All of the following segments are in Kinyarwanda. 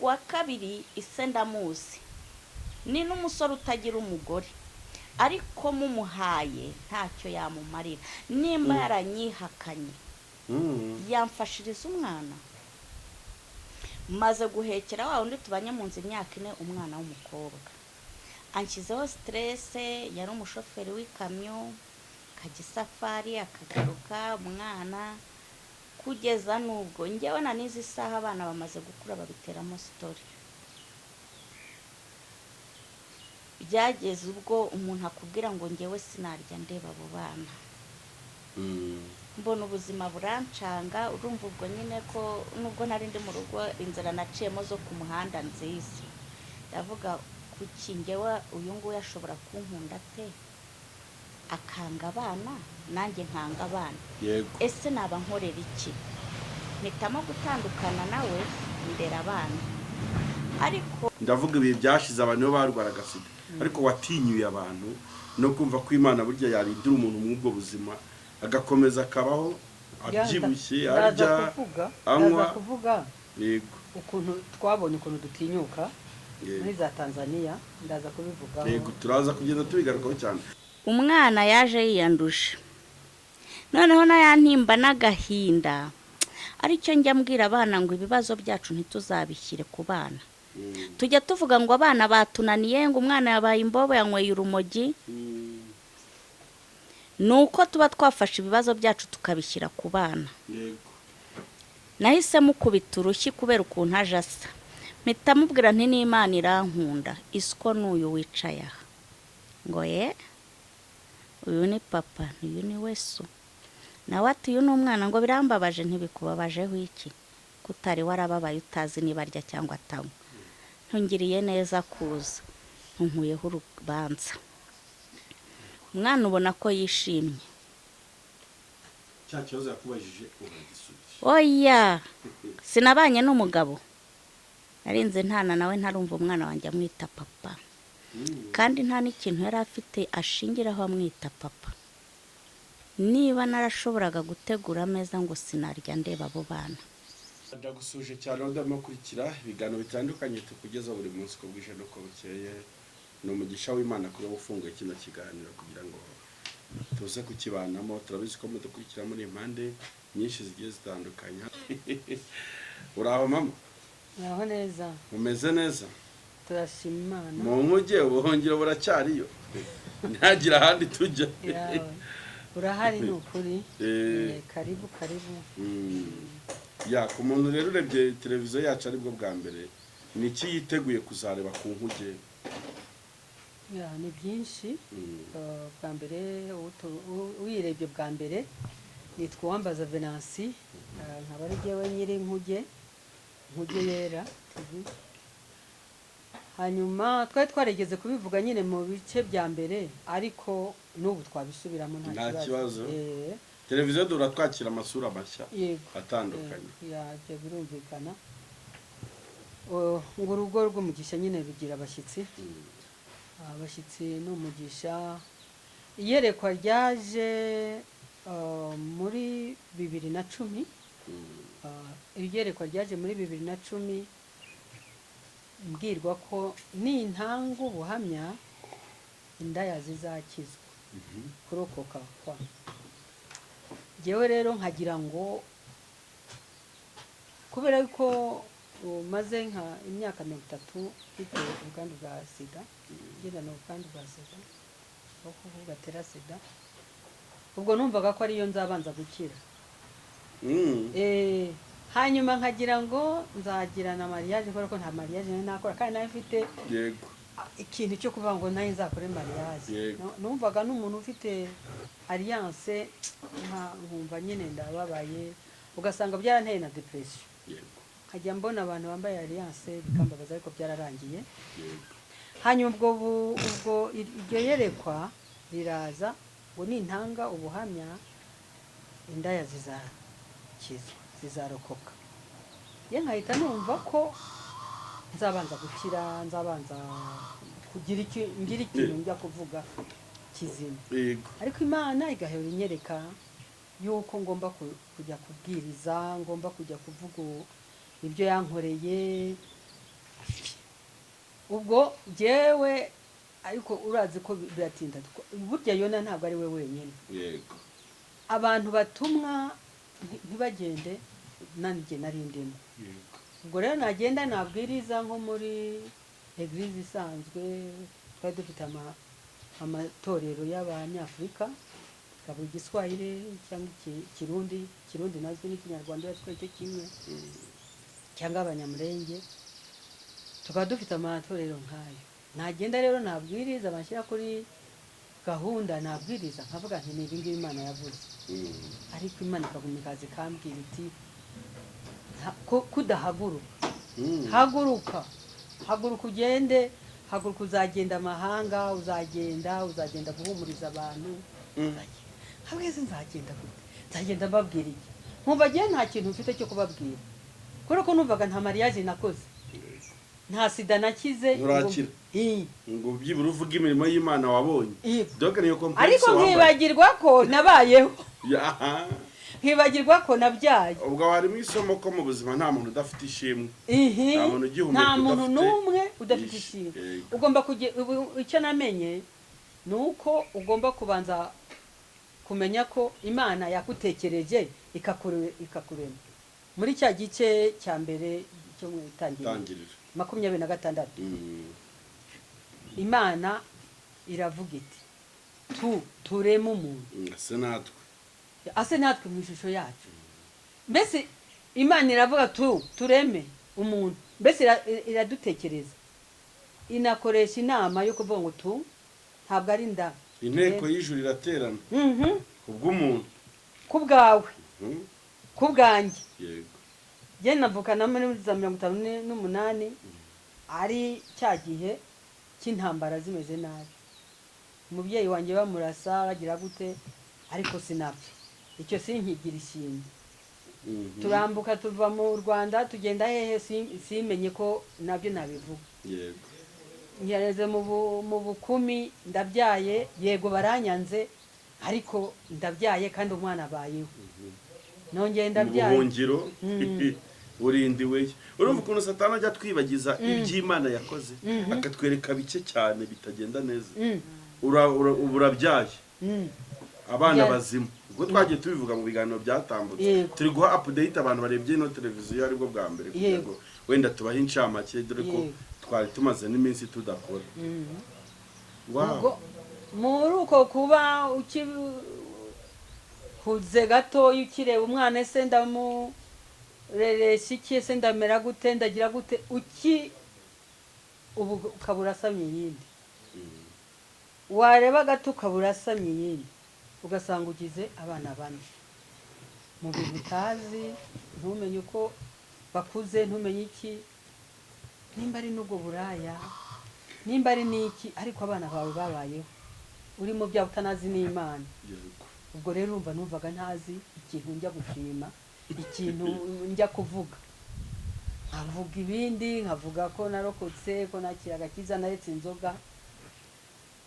wa kabiri ise ndamuzi ni n'umusore utagira umugore ariko mumuhaye ntacyo yamumarira nimba yaranyihakanye yamfashiriza umwana maze guhekera wa undi tubanye mu nzu imyaka 4 umwana w'umukobwa anshyizeho stress yari umushoferi w'ikamyo kagisafari akagaruka umwana kugeza nubwo njyewe na nizi saha abana bamaze gukura babiteramo story byageze ubwo umuntu akubwira ngo njyewe sinarya ndeba abo bana mbona ubuzima burancanga urumva ubwo nyine ko nubwo nari ndi mu rugo inzira naciyemo zo ku muhanda nziza ndavuga kuki njyewe uyu nguyu ashobora kunkunda te akanga abana nanjye nkanga abana ese naba nkorera iki mpitamo gutandukana nawe ndera abana ariko ndavuga ibi byashize abantu barwaraga sida ariko watinyuye abantu no kumva ko Imana burya yarindira umuntu mu bwo buzima agakomeza akabaho abyibushye arya anywa kuvuga yego ukuntu twabonye ukuntu dutinyuka muri za Tanzania ndaza kubivuga yego turaza kugenda tubigarukaho cyane umwana yaje yiyanduje noneho nayantimba n'agahinda aricyo njya mbwira abana ngo ibibazo byacu ntituzabishyire ku bana tujya tuvuga ngo abana batunaniye ngo umwana yabaye imbobo yanyweye urumogi nuko tuba twafashe ibibazo byacu tukabishyira ku bana nahise mukubita urushyi kubera ukuntu aje asa mpita mubwira nti n'Imana irankunda isiko n'uyu wicaye aha ngo uyu ni papa uyu ni weso nawe ati uyu ni umwana ngo birambabaje ntibikubabajeho iki kutari warababaye utazi niba arya cyangwa atanywa ntungiriye neza kuza ntunkuyeho urubanza umwana ubona ko yishimye cya kibazo yakubajije uragisubiza oya sinabanye n'umugabo narinze ntana nawe ntarumva umwana wanjye amwita papa kandi nta n'ikintu yari afite ashingiraho amwita papa niba narashoboraga gutegura ameza ngo sinarya ndeba abo bana ndagusuje cyane ndamukurikira ibiganiro bitandukanye tukugeza buri munsi ko bwije no ko bukeye no mugisha w'Imana kuri ufunguye kino kiganiro kugira ngo tuze kukibanamo turabizi ko mudukurikira muri impande nyinshi zigiye zitandukanye uraho mama naho neza umeze neza turashima Imana mu mujye ubuhungiro buracyariyo ntagira ahandi tujya urahari n'ukuri karibu ya ku muntu rero urebye televiziyo yacu aribwo bwa mbere ni iki yiteguye kuzareba ku nkuge ni byinshi bwa mbere uyirebye bwa mbere nitwa Uwambaza Venansi nkaba ari jyewe nyiri inkuge yera hanyuma twari twarigeze kubivuga nyine mu bice bya mbere ariko n'ubu twabisubiramo nta kibazo televiziyo dura twakira amasura mashya atandukanye yajya birumvikana ngo urugo rw'umugisha nyine rugira abashyitsi n'umugisha iyerekwa ryaje muri 2010 iyerekwa ryaje muri 2010 mbwirwa ko nintanga ubuhamya indaya zizakizwa kurokoka kwa jewe rero nkagira ngo kubera ko maze nka imyaka 30 mfite ubwandu bwa sida ngenda no ubwandu bwa sida bwo kuvuga tera sida ubwo numvaga ko ariyo nzabanza gukira hanyuma nkagira ngo nzagira na mariage ko nta mariage nakora kandi nayo mfite yego ikintu cyo kuvuga ngo nayo nzakore mariage numvaga n'umuntu ufite alliance nkumva nyine ndababaye ugasanga byaranteye na depression yego nkajya mbona abantu bambaye alliance bikambabaza ariko byararangiye hanyuma ubwo iryo yerekwa riraza ngo nintanga ubuhamya indaya zizarokoka ye nkahita numva ko nzabanza gukira nzabanza kugira ikintu njya kuvuga kizima ariko Imana igahera inyereka yuko ngomba kujya kubwiriza ngomba kujya kuvuga ibyo yankoreye ubwo jewe ariko urazi ko biratinda burya Yona ntabwo ari we wenyine yego abantu batumwa ntibagende nanjye narindimo yego ubwo rero nagenda nabwiriza nko muri eglise isanzwe twari dufite amatorero y'abanyafurika kavuga igiswahili cyangwa kirundi nazo n'ikinyarwanda twese cyo kimwe cyangwa abanyamurenge tukaba dufite amatorero nk'ayo nagenda rero nabwiriza bashyira kuri gahunda nabwiriza nkavuga nti niba ngibi Imana yavuze ariko Imana ikaguma ikaza ikambwira iti kudahaguruka haguruka ugende haguruka uzagenda amahanga uzagenda guhumuriza abantu habweze nzagenda mbabwira iki nkumva agiye nta kintu mfite cyo kubabwira kubera ko numvaga nta mariage nakoze nta sida nakize ngo byibura uvuga imirimo y'Imana wabonye ariko nkibagirwa ko nabayeho nkibagirwa ko nabyaye ubwo harimo isomo ko mu buzima nta muntu udafite ishimwe nta muntu n'umwe udafite ishimwe ugomba kugira icyo namenye ni uko ugomba kubanza kumenya ko Imana yakutekereje ikakurema muri cya gice cya mbere cyo mu itangiriro 26 Imana iravuga iti tureme umuntu ase natwe mu ishusho yacu mbese Imana iravuga tureme umuntu mbese iradutekereza inakoresha inama yo kuvuga ngo ntabwo ari nda inteko y'ijuru iraterana kubw'umuntu kubwawe kubwanjye yego je navukana muri 58 ari cya gihe cy'intambara zimeze nabi umubyeyi wanjye bamurasa bagira gute ariko sinapfa icyo sinkigira ishimwe turambuka tuva mu Rwanda tugenda hehe simenye ko nabyo nabivuga yego nyareze mu bukumi ndabyaye yego baranyanze ariko ndabyaye kandi umwana abayeho nongeye ndabyaye ubuhungiro urindiwe urumva ukuntu Satani ajya twibagiza iby'Imana yakoze akatwereka bike cyane bitagenda neza urabyaye abana bazima ubwo twagiye tubivuga mu biganiro byatambutse turi guha update abantu barebye ino televiziyo aribwo bwa mbere kugira ngo wenda tubahe incamake dore ko twari tumaze n'iminsi tudakora muri uko kuba kuze gato ukireba umwana ese ndamureresha iki ese ndamera gute ndagira gute ubu ukabura asamye yindi wareba gato ukabura asamye yindi ugasanga ugize abana bane mu bintu utazi ntumenye uko bakuze ntumenye iki nimba ari n'ubwo buraya nimba ari n'iki ariko abana bawe babayeho uri mu bya utanazi n'Imana ubwo rero urumva numvaga ntazi ikintu njya gushima ikintu njya kuvuga nkavuga ibindi nkavuga ko narokotse ko nakira agakiza naretse inzoga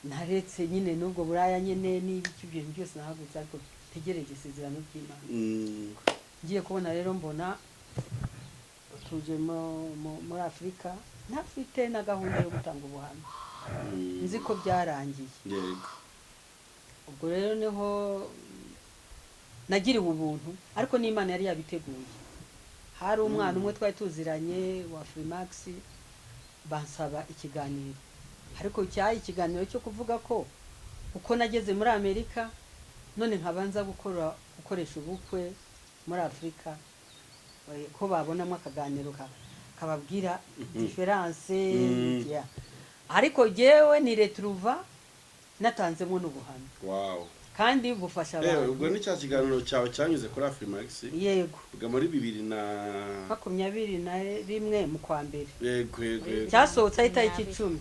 naretse nyine n'ubwo buraya nyine n'ibiki ibintu byose nahagutse ariko tegereje isezerano ry'Imana ngiye kubona rero mbona tuje muri Afurika ntafite na gahunda yo gutanga ubuhamya nzi ko byarangiye yego ubwo rero niho nagiriwe ubuntu ariko n'Imana yari yabiteguye hari umwana umwe twari tuziranye wa Freemax bansaba ikiganiro ariko cyayi ikiganiro cyo kuvuga ko uko nageze muri Amerika none nkabanza gukoresha ubukwe muri Afurika ko babonamo akaganiro kababwira difference ariko jewe ni retrouva natanzemo n'ubuhamya wow kandi bufasha abantu ubwo ni cya kiganiro cyawe cyanyuze kuri Afrimax yego ubwo muri 2021 mu kwa mbere yego cyasohotse itariki 10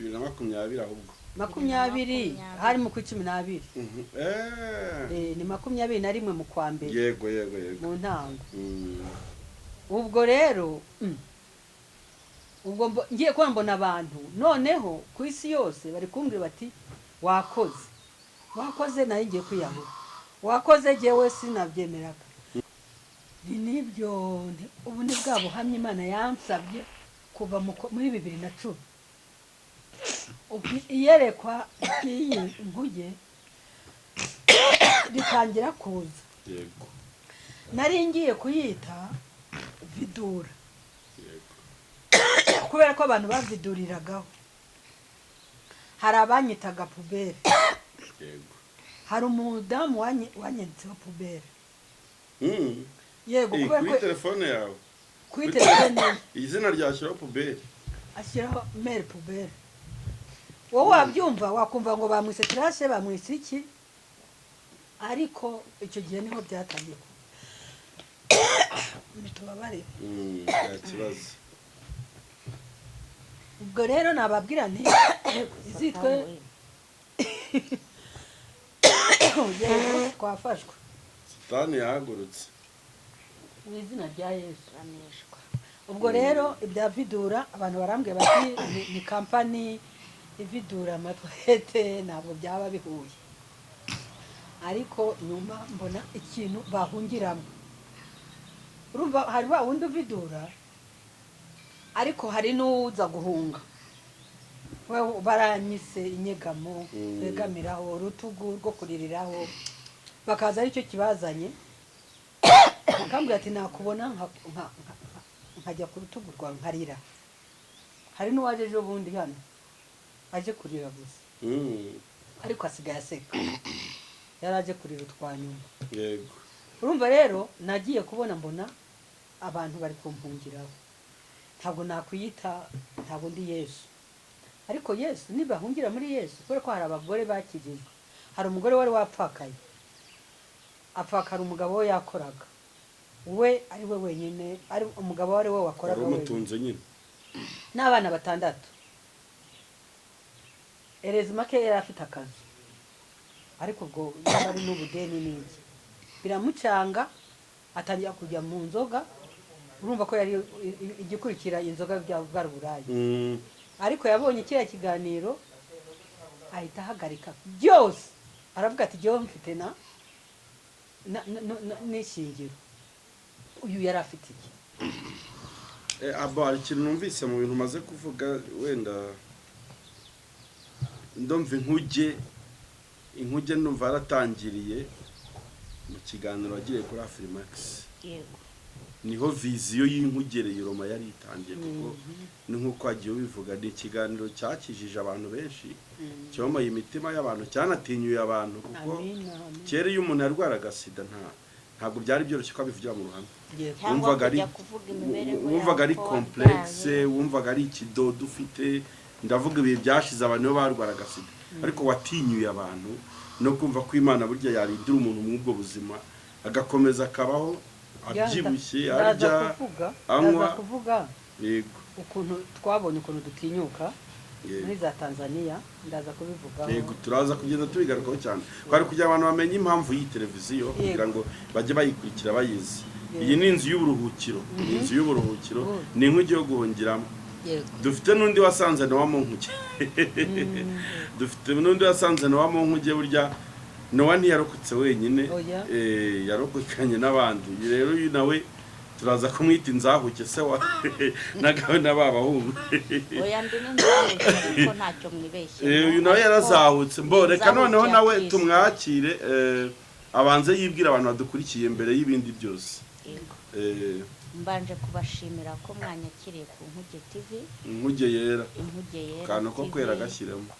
2020 ahubwo 20 hari mu 12 ni 21 mu kwa mbere yego mu ntango ubwo rero ubwo ngiye kuba mbona abantu noneho ku isi yose bari kumbwira bati wakoze nayo ngiye kwiyahura wakoze jewe sinabyemeraga nibyo ubu ni bwa buhamya Imana yansabye kuva muri 2010 iyerekwa ry'iyi nkuge ritangira kuza yego nari ngiye kuyita vidura yego kubera ko abantu baviduriragaho hari abanyitaga pubere yego hari umudamu wanyanditseho pubere yego kuri kubera ko telefone yawe kuri telefone izina ryashyiraho puberi ashyiraho mere pubere wowe wabyumva wakumva ngo bamwise trace bamwise iki ariko icyo gihe niho byatangiye bitubabare nta kibazo ubwo rero nababwira nti izitwe twafashwe Satani yahagurutse mu izina rya Yesu Raneshwa. ubwo rero ibya vidura abantu barambwiye bati ni kampani ividura amatwete ntabwo byaba bihuye ariko nyuma mbona ikintu bahungiramo urumva hari wa wundi uvidura ariko hari n'uza guhunga baranyise inyegamo begamiraho urutugu rwo kuririraho bakaza aricyo kibazanye bakambwira ati nakubona nkajya ku rutugu rwawe nkarira hari n'uwaje ejo bundi hano aje kurira gusa ariko asigaye aseka yari aje kurira utwanyuma yego urumva rero nagiye kubona mbona abantu bari kumpungiraho ntabwo nakwiyita ntabwo ndi Yesu ariko Yesu nibahungira muri Yesu kubera ko hari abagore bakijijwe hari umugore wari wapfakaye apfakara umugabo we yakoraga we ari we wenyine ari umugabo wari we wakoraga wari umutunze nyine n'abana 6 Erezi make yari afite akazi ariko ubwo yari n'ubudeni n'iki biramucanga atangira kujya mu nzoga urumva ko yari igikurikira inzoga bwa ruburayi ariko yabonye kiriya kiganiro ahita ahagarika byose aravuga ati jyewe mfite n'ishingiro uyu yari afite iki hari ikintu numvise mu bintu umaze kuvuga wenda ndumva inkuge ndumva yaratangiriye mu kiganiro wagiriye kuri Afrimax Yego. niho viziyo y'inkugereye Roma yari itangiye kuko ni nk'uko wagiye ubivuga ni ikiganiro cyakijije abantu benshi cyomoye imitima y'abantu cyanatinyuye abantu kuko kera iyo umuntu yarwaraga sida ntabwo byari byoroshye ko abivugira mu ruhame wumvaga ari complexe wumvaga ari ikidodo ufite ndavuga ibihe byashize abantu iyo barwaraga sida ariko watinyuye abantu no kumva ko Imana burya yarindira umuntu mu ubwo buzima agakomeza akabaho abyibushye arya anywa kuvuga yego ukuntu twabonye ukuntu dutinyuka muri za Tanzania ndaza kubivugaho yego turaza kugenda tubigarukaho cyane kwari kugira abantu bamenye impamvu y'i televiziyo kugira ngo bajye bayikurikira bayizi iyi ni inzu y'uburuhukiro inzu y'uburuhukiro ni inkuge yo guhungiramo dufite n'undi wasanze Nowa mu nkuge dufite n'undi wasanze Nowa mu nkuge burya Nowa ntiyarokotse wenyine yarokokanye n'abandi rero uyu nawe turaza kumwita inzahuke se wa nagawe n'ababahungu oya ndi n'inzahuke ariko ntacyo mwibeshye uyu nawe yarazahutse mboreka noneho nawe tumwakire abanze yibwira abantu badukurikiye mbere y'ibindi byose mbanje kubashimira ko mwanyakiriye ku Nkuge TV inkuge yera kantu ko TV. kwera gashyiramo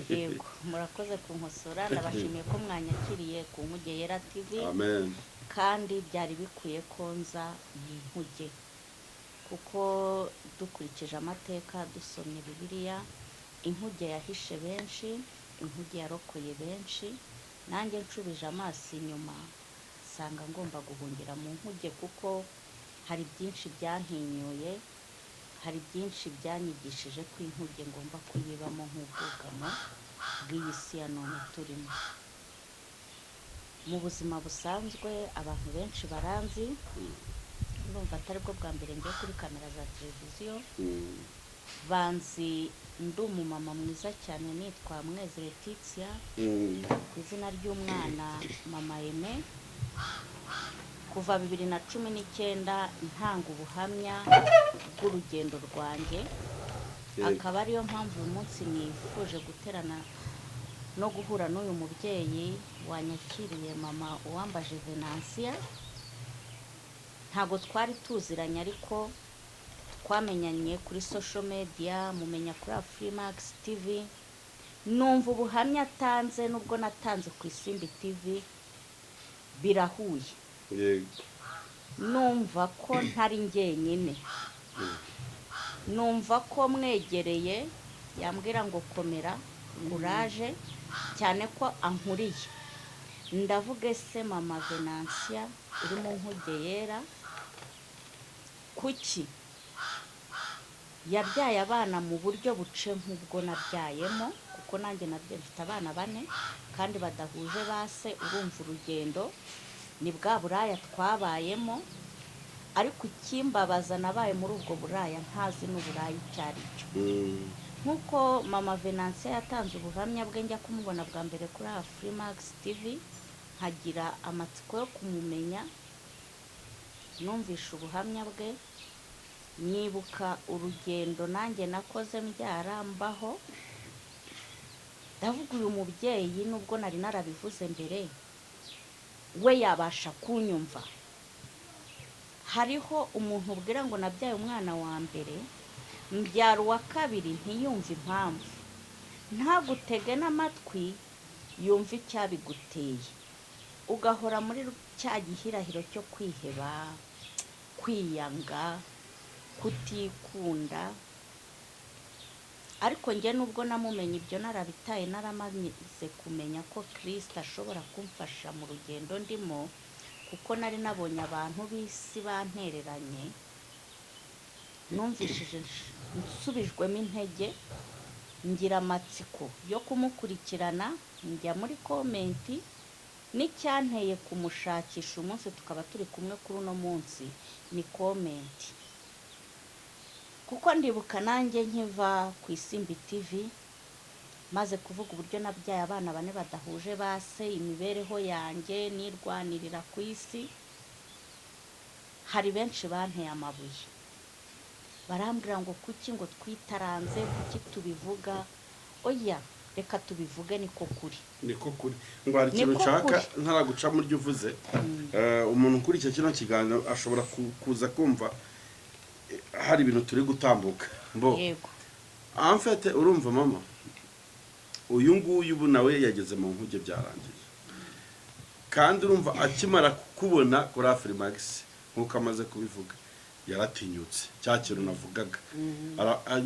Yego murakoze kunkosora ndabashimiye ko mwanyakiriye ku Nkuge Yera TV amen kandi byari bikwiye ko nza mu nkuge kuko dukurikije amateka dusomye Bibiliya inkuge yahishe benshi inkuge yarokoye benshi nanjye nshubije amaso inyuma sanga ngomba guhungira mu nkuge kuko hari byinshi byantinyuye hari byinshi byanyigishije ko inkuge ngomba kuyibamo nk'ubwugamo bw'iyi si ya none turimo mu buzima busanzwe abantu benshi baranzi urumva atari bwo bwa mbere ngiye kuri kamera za televiziyo banzi ndi umumama mwiza cyane nitwa Mwezi Letitia ku izina ry'umwana Mama Aime kuva 2019 ntanga ubuhamya bw'urugendo rwanjye, akaba ariyo mpamvu uyu munsi nifuje guterana no guhura n'uyu mubyeyi wanyakiriye mama uwambaje Venansia. Ntago twari tuziranye ariko twamenyanye kuri social media, mumenya kuri Afrimax TV. Numva ubuhamya atanze nubwo natanze ku Isimbi TV birahuye. yego Numva ko ntari njyenyine, numva ko mwegereye yambwira ngo komera courage cyane ko ankuriye. Ndavuga ese mama Venansia uri mu nkuge yera kuki yabyaye abana mu buryo buce nk'ubwo nabyayemo, kuko nanjye nabyo mfite abana 4 kandi badahuje base. Urumva urugendo ni bwa buraya twabayemo, ariko ikimbabaza nabaye muri ubwo buraya ntazi n'uburaya icyari cyo. Nkuko mama Venansia yatanze ubuhamya bwe njya kumubona bwa mbere kuri Afrimax TV, nkagira amatsiko yo kumumenya, numvisha ubuhamya bwe, nibuka urugendo nanjye nakoze mbyara-mbaho. Ndavuga uyu mubyeyi nubwo nari narabivuze mbere, we yabasha kunyumva. Hariho umuntu ubwira ngo nabyaye umwana wa mbere, mbyara uwa kabiri ntiyumve impamvu, ntagutege n'amatwi yumva icyabiguteye, ugahora muri cya gihirahiro cyo kwiheba, kwiyanga, kutikunda. Ariko njye nubwo namumenye ibyo narabitaye, naramaze kumenya ko Kristo ashobora kumfasha mu rugendo ndimo, kuko nari nabonye abantu b'isi bantereranye. Numvishije nsubijwemo intege, ngira amatsiko yo kumukurikirana, njya muri komenti n'icyanteye kumushakisha umunsi tukaba turi kumwe kuri uno munsi ni komenti. Kuko ndibuka nanjye nkiva ku Isimbi TV maze kuvuga uburyo nabyaye abana 4 badahuje base, imibereho yanjye nirwanirira ku isi, hari benshi banteye amabuye, barambwira ngo kuki ngo twitaranze, kuki tubivuga. Oya, reka tubivuge niko kuri. niko kuri ngo hari ikintu nshaka ntaraguca mu ryo uvuze. Umuntu kuri icyo kino kiganiro ashobora kuza kumva hari ibintu turi gutambuka mbo. Yego. En fait urumva mama, uyu nguyu ubu nawe yageze mu nkuge byarangiye, kandi urumva akimara kukubona kuri Afrimax nkuko amaze kubivuga yaratinyutse, cya kintu navugaga.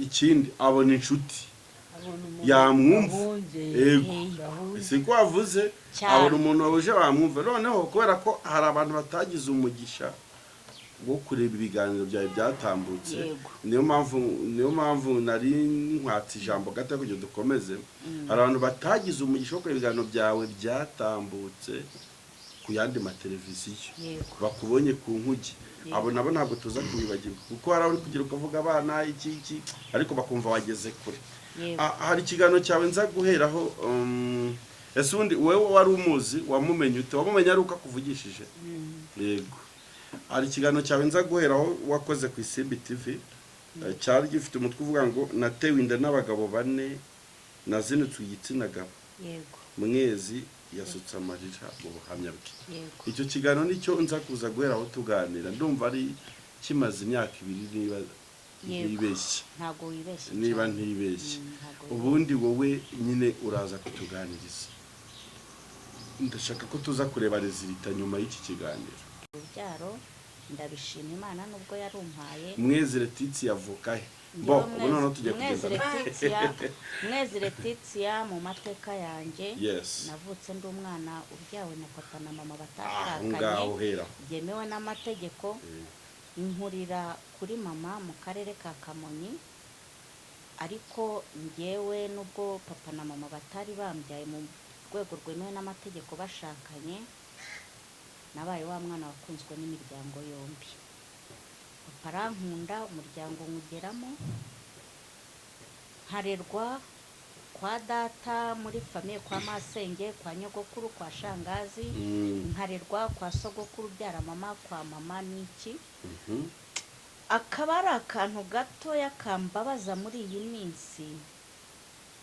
Ikindi abona inshuti yamwumva, yego siko wavuze, abona umuntu wabuje wamwumva. Noneho kubera ko hari abantu batagize umugisha wo kureba ibiganiro byawe byatambutse, niyo mpamvu nari nkwatse ijambo gato kugira dukomeze. Hari abantu batagize umugisha wo kureba ibiganiro byawe byatambutse ku yandi mateleviziyo, bakubonye ku nkuge. Abo nabo ntabwo tuza kubibagirwa, kuko hari abari kugira ukavuga abana iki ariko bakumva wageze kure. Hari ikiganiro cyawe nza guheraho. Ese ubundi wowe wari umuzi, wamumenye ute? Wamumenye ari uko akuvugishije? Yego. Hari ikiganiro cyawe nza guheraho wakoze ku Isimbi TV, cyari gifite umutwe uvuga ngo natewe inda n'abagabo 4 nazinutse igitsina gabo. Yego. Mwezi yasutse amarira mu buhamya bwe. Yego. Icyo kiganiro nicyo nza kuza guheraho tuganira. Ndumva ari kimaze imyaka 2 niba ntibeshye. Ntago wibeshye. Niba ntibeshye. Ubundi wowe nyine uraza kutuganiriza. Ndashaka ko tuza kureba resulta nyuma y'iki kiganiro. Urubyaro ndabishima Imana nubwo yarumpaye. Mwezi Letitia yavuka he? Bo ubu noneho tujya kugeza Mwezi Letitia mu mateka yanjye. Yes. Navutse ndi umwana ubyawe na papa na mama batashakanye, byemewe n'amategeko. Nkurira kuri mama mu karere ka Kamonyi, ariko njyewe nubwo papa na mama batari bambyaye mu rwego rwemewe n'amategeko bashakanye, nabaye wa mwana wakunzwe n'imiryango yombi. Papa arankunda, umuryango nkugeramo, nkarerwa kwa data muri famiye kwa masenge kwa nyogokuru kwa shangazi nkarerwa kwa sogokuru byara mama kwa mama n'iki akaba ari akantu gatoya kambabaza muri iyi minsi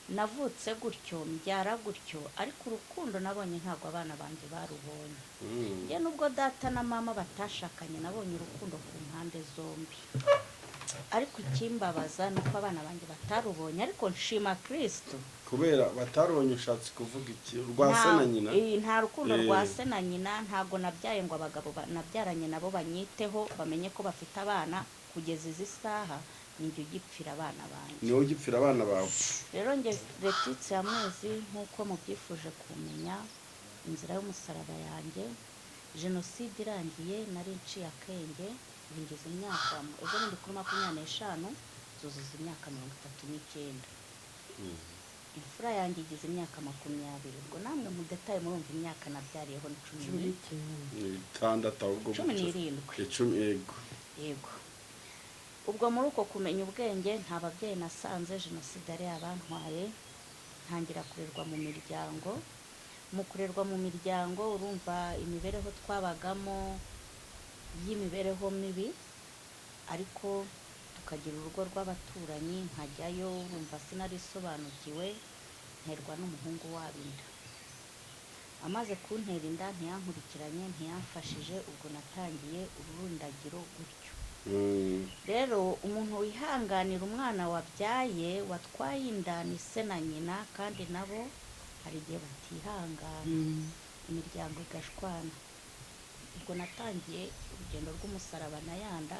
navutse gutyo mbyara gutyo ariko urukundo nabonye ntabwo abana banjye barubonye njye nubwo data na mama batashakanye nabonye urukundo ku mpande zombi ariko ikimbabaza ni uko abana banjye batarubonye ariko nshima Kristo kubera batarubonye ushatse kuvuga iki rwa se na nyina nta rukundo rwa se na nyina ntabwo nabyaye ngo abagabo nabyaranye nabo banyiteho bamenye ko bafite abana kugeza izi saha ninjye ugipfira abana banjye niwe ugipfira abana bawe rero njye Letitia Mwezi nk'uko mubyifuje kumenya inzira y'umusaraba yanjye jenoside irangiye nari nciye akenge bingize imyaka ejo ndi kuri 25 zuzuza imyaka 39 imfura yanjye igize imyaka 20 ubwo namwe mu detail murumva imyaka nabyariyeho ni 16 ahubwo 17 yego ubwo muri uko kumenya ubwenge nta babyeyi nasanze jenoside yari yabantwaye ntangira kurerwa mu miryango mu kurerwa mu miryango urumva imibereho twabagamo y'imibereho mibi ariko tukagira urugo rw'abaturanyi nkajyayo urumva sinarisobanukiwe nterwa n'umuhungu wabinda amaze kuntera inda ntiyankurikiranye ntiyamfashije ubwo natangiye ururundagiro gutyo rero umuntu wihanganira umwana wabyaye watwaye inda ni se na nyina kandi nabo hari igihe batihangana imiryango igashwana ubwo natangiye urugendo rw'umusaraba na yanda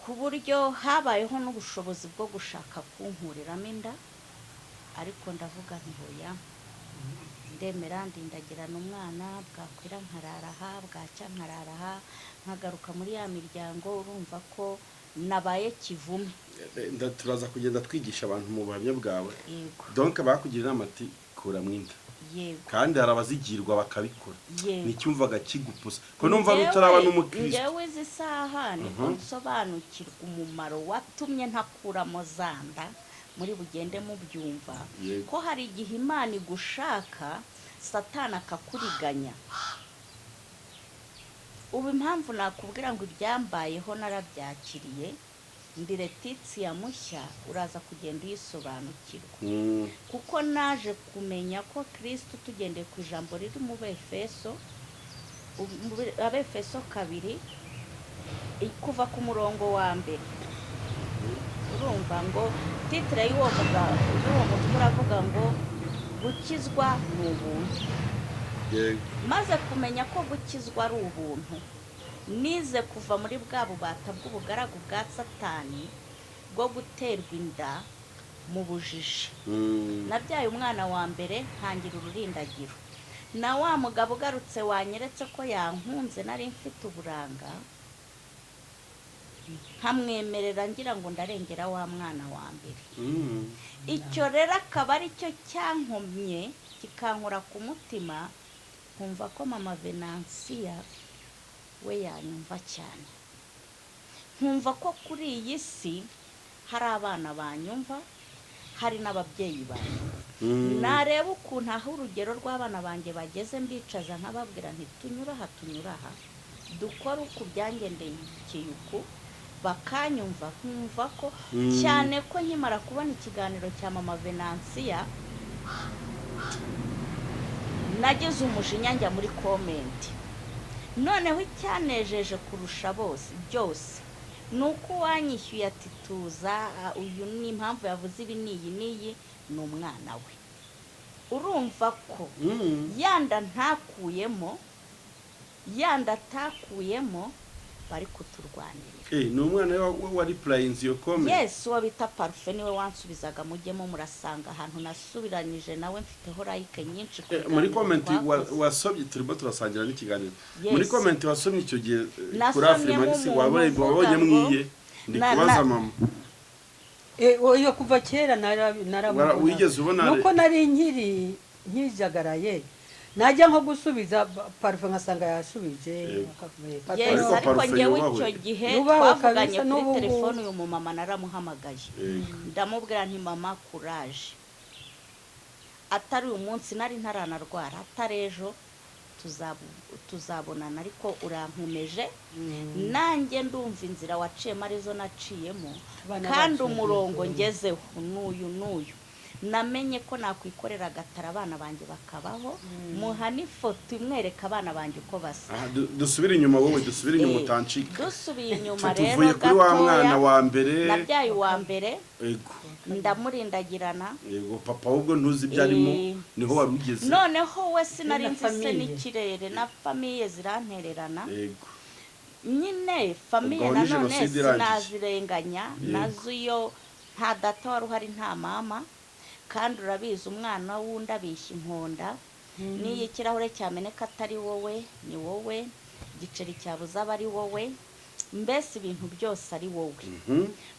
ku buryo habayeho n'ubushobozi bwo gushaka kunkuriramo inda ariko ndavuga nti hoya ndemera ndindagirana umwana bwakwira nkararaha bwacya nkararaha nkagaruka muri ya miryango urumva ko nabaye kivume turaza kugenda twigisha abantu mu buhamya bwawe yego donc bakugira inama ati kuramwo inda yego kandi hari abazigirwa bakabikora yego nicyumvaga kigupusa ko numva rutaraba n'umukristo njyewe izi saha niko nsobanukirwa umumaro watumye ntakuramo zanda muri bugende mubyumva ko hari igihe Imana igushaka Satana akakuriganya ubu impamvu nakubwira ngo ibyambayeho narabyakiriye ndi Letitia mushya uraza kugenda uyisobanukirwa kuko naje kumenya ko Kristo tugendeye ku ijambo riri mu Abefeso 2 kuva ku murongo wa mbere urumva ngo titre y'uwo mutwe uravuga ngo gukizwa ni ubuntu maze kumenya ko gukizwa ari ubuntu nize kuva muri bwa bubata bw'ubugaragu bwa Satani bwo guterwa inda mu bujiji nabyaye umwana wa mbere ntangira ururindagiro na wa mugabo ugarutse wanyeretse ko yankunze nari mfite uburanga nkamwemerera ngira ngo ndarengera wa mwana wa mbere icyo rero akaba ari cyo cyankomye kikankora ku mutima nkumva ko mama Venansia we yanyumva cyane nkumva ko kuri iyi si hari abana banyumva hari n'ababyeyi banyumva nareba ukuntu aho urugero rw'abana banjye bageze mbicaza nkababwira nti tunyura aha dukora uku byangendeye ikiyuku bakanyumva nkumva ko cyane ko nkimara kubona ikiganiro cya mama Venansia nageze umujinya njya muri comment noneho icyanejeje kurusha bose byose nuko wanyishyuye ati tuza uyu ni impamvu yavuze ibi niyi ni umwana we urumva ko yanda ntakuyemo yanda atakuyemo bari kuturwanirira ni umwana wa replying iyo comment yes wabita Parfait niwe wansubizaga mujyemo murasanga ahantu nasubiranyije nawe mfiteho like nyinshi muri comment wasomye turimo turasangira n'ikiganiro muri comment wasomye icyo gihe kuri Afrimax wabonye mwiye ndi kubaza mama iyo kuva kera naramubona wigeze ubona nuko nari nkijagaraye najya nko gusubiza parufe nkasanga yashubije Yego. akavuye yes Ariko ariko parufe njyewe yubahwe. icyo gihe Yubahwe twavuganye kabisa, kuri n'ubu ngubu. telefone uyu mumama naramuhamagaye Yego. ndamubwira nti mama kuraje atari uyu munsi nari ntaranarwara atari ejo tuzabonana ariko urankomeje nanjye ndumva inzira waciyemo arizo naciyemo Abana kandi bacu umurongo bagiye ngezeho n'uyu namenye ko nakwikorera agatara abana banjye bakabaho muha n'ifoto imwereka abana banjye uko basa Aha, dusubire inyuma wowe dusubire inyuma Eh, utancika dusubiye inyuma rero tuvuye kuri wa mwana wa mbere nabyaye uwa mbere yego ndamurindagirana yego papa ahubwo ntuzi ibyo arimo Eh. niho wari ugeze noneho we sinari Na nzi se famiye. n'ikirere na famiye zirantererana yego nyine famiye Ubwo ni nanone Jenoside irangiye. sinazirenganya Yego. nazo iyo nta data wari uhari nta mama kandi urabizi umwana wundi abishya inkonda n'iyo ikirahure cyameneka atari wowe ni wowe igiceri cyabuze aba ari wowe mbese ibintu byose ari wowe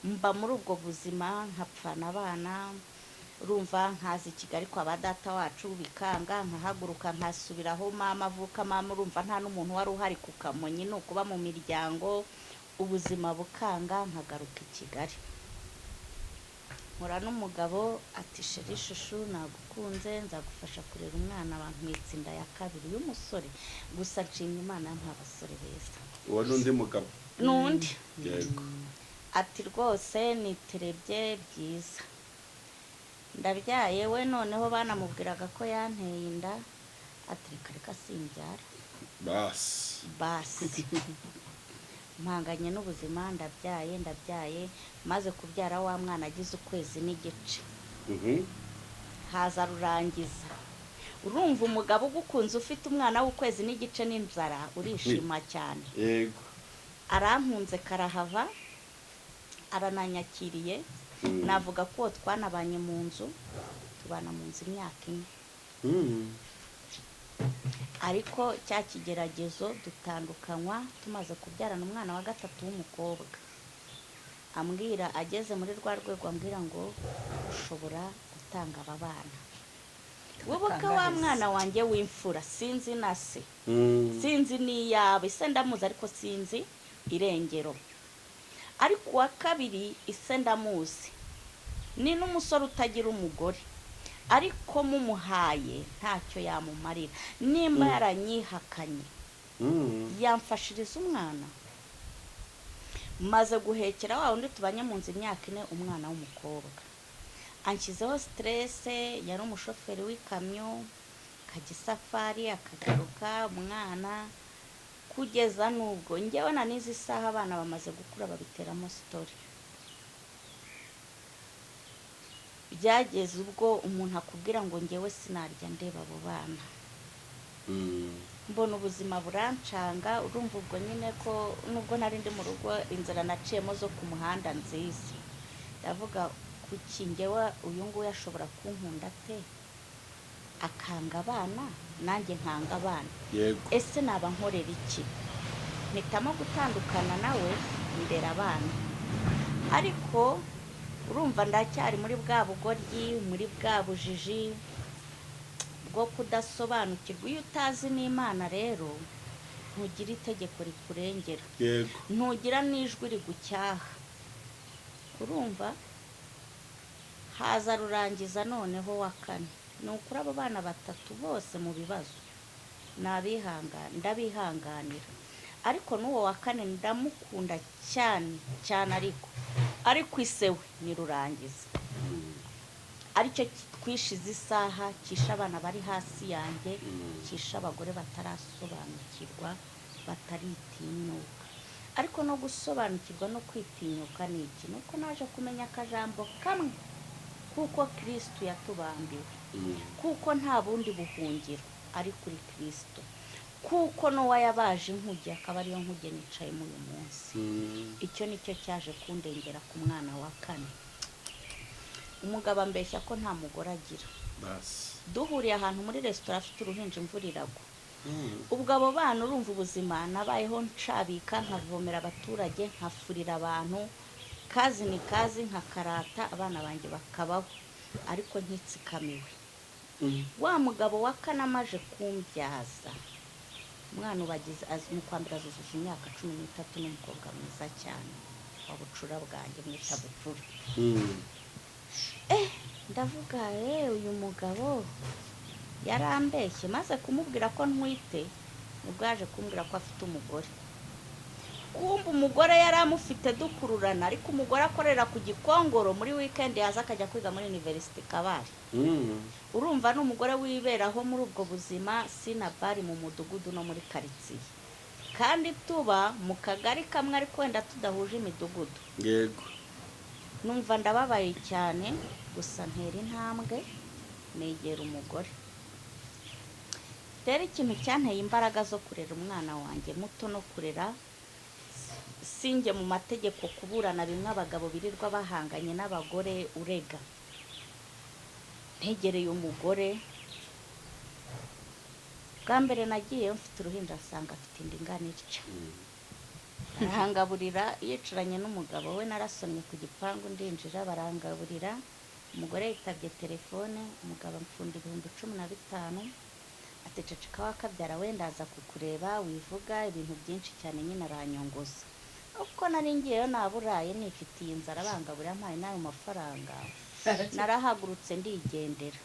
mba muri ubwo buzima nkapfana abana urumva nkaza i Kigali kwa ba data wacu bikanga nkahaguruka nkasubiraho mama avuka mama urumva nta n'umuntu wari uhari ku Kamonyi ni ukuba mu miryango ubuzima bukanga nkagaruka i Kigali nkora n'umugabo ati sheri shushu nagukunze nzagufasha kurera umwana bantwitse inda ya kabiri y'umusore gusa nshimye Imana nta basore beza uwo n'undi mugabo n'undi yego ati rwose niterebye byiza ndabyaye we noneho banamubwiraga ko yanteye inda ati reka reka simbyara basi mpanganye n'ubuzima ndabyaye maze kubyara wa mwana agize ukwezi n'igice haza rurangiza urumva umugabo ugukunze ufite umwana w'ukwezi n'igice n'inzara urishima cyane yego arankunze karahava arananyakiriye navuga ko uwo twanabanye mu nzu tubana mu nzu imyaka ine ariko cya kigeragezo dutandukanywa tumaze kubyarana umwana wa gatatu w'umukobwa ambwira ageze muri rwa rwego ambwira ngo ushobora gutanga aba bana woboka wa mwana wanjye w'imfura sinzi na se sinzi n'iyawe ise ndamuzi ariko sinzi irengero ariko uwa kabiri ise ndamuzi ni n'umusore utagira umugore ariko mumuhaye ntacyo yamumarira nimba yaranyihakanye yamfashiriza umwana maze guhekera wa wundi tubanye mu nzu imyaka ine umwana w'umukobwa anshyizeho stresse yari umushoferi w'ikamyo akajya isafari akagaruka umwana kugeza n'ubwo njyewe na n'izi saha abana bamaze gukura babiteramo story byageze ubwo umuntu akubwira ngo njyewe sinarya ndeba abo bana mbona ubuzima burancanga urumva ubwo nyine ko nubwo nari ndi mu rugo inzira naciyemo zo ku muhanda nziza ndavuga kuki njyewe uyu nguyu ashobora kunkunda ate akanga abana nanjye nkanga abana yego ese naba nkorera iki mpitamo gutandukana nawe ndera abana ariko urumva ndacyari muri bwa bugoryi muri bwa bujiji bwo kudasobanukirwa iyo utazi n'Imana rero ntugira itegeko rikurengera yego ntugira n'ijwi rigucyaha urumva haza rurangiza noneho wa kane ni ukuri abo bana batatu bose mu bibazo ndabihanganira ariko n'uwo wa kane ndamukunda cyane cyane ariko isewe ni rurangiza aricyo twishize isaha kisha abana bari hasi yanjye kisha abagore batarasobanukirwa bataritinyuka ariko no gusobanukirwa no kwitinyuka ni iki nuko naje kumenya akajambo kamwe kuko Kristo yatubambiwe kuko nta bundi buhungiro ari kuri Kristo kuko n'uwa yabaje inkuge akaba ariyo nkuge nicayemo uyu munsi icyo nicyo cyaje kundengera ku mwana wa kane umugabo ambeshya ko nta mugore agira duhuriye ahantu muri resitora afite uruhinja imvura iragwa ubwo abo bana urumva ubuzima nabayeho ncabika nkavomera abaturage nkafurira abantu kazi ni kazi nkakarata abana banjye bakabaho ariko nkitsikamiwe wa mugabo wa kane amaje kumbyaza umwana ubagize mu kwa mbere azuzuza imyaka 13 n'umukobwa mwiza cyane wa bucura bwanjye mwita bucura. Ndavuga uyu mugabo yarambeshye maze kumubwira ko ntwite nibwo yaje kumbwira ko afite umugore. Kumva umugore yari amufite dukururana ariko umugore akorera ku Gikongoro muri weekend yaza akajya kwiga muri University Kabare. Urumva n'umugore wiberaho muri ubwo buzima sinabari mu mudugudu no muri quartier kandi tuba mu kagari kamwe ariko wenda tudahuje imidugudu. Yego. Numva ndababaye cyane gusa ntera intambwe negera umugore. Rero ikintu cyanteye imbaraga zo kurera umwana wanjye muto no kurera sinjye mu mategeko kuburana bimwe abagabo birirwa bahanganye n'abagore urega. Ntegereye umugore bwa mbere nagiye mfite uruhinja asanga afite indi ngana itya. Barangaburira yicaranye n'umugabo we narasomye ku gipangu ndinjira barangaburira umugore yitabye telefone umugabo amfunda 15,000 ati ceceka wakabyara wenda aza kukureba wivuga ibintu byinshi cyane nyine aranyongoza. Uko nari ngiyeyo naburaye nifitiye inzara bangaburira mpaye nayo mafaranga narahagurutse ndigendera.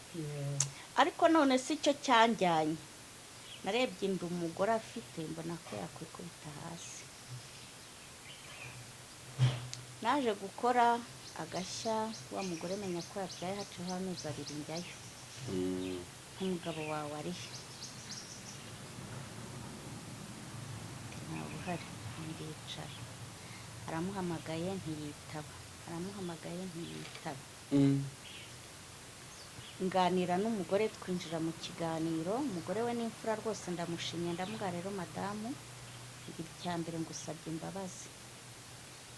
Ariko none si cyo cyanjyanye narebye inda umugore afite mbona ko yakwikubita hasi. Naje gukora agashya wa mugore menya ko yabyaye haciyeho amezi 2 njyayo. Umugabo wawe ari ntawe uhari ndicara aramuhamagaye ntiyitaba nganira n'umugore twinjira mu kiganiro. Umugore we n'imfura rwose ndamushimye ndamubwira rero madamu icyambere ngusabye imbabazi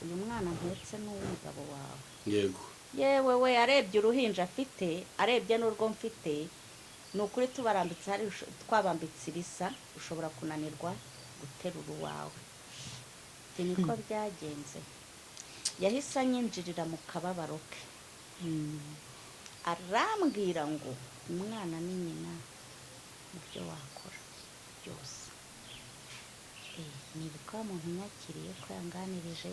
uyu mwana mpetse n'umugabo wawe. Yego. Yewe we yarebye uruhinja afite arebye n'urwo mfite nukuri tubarambitse hari twabambitse ibisa ushobora kunanirwa guterura uwawe. Niko byagenze. Yahise anyinjirira mu kababaro ke arambwira ngo umwana ni nyina ibyo wakora byose. Nibuka umuntu nyakiriye ko yanganirije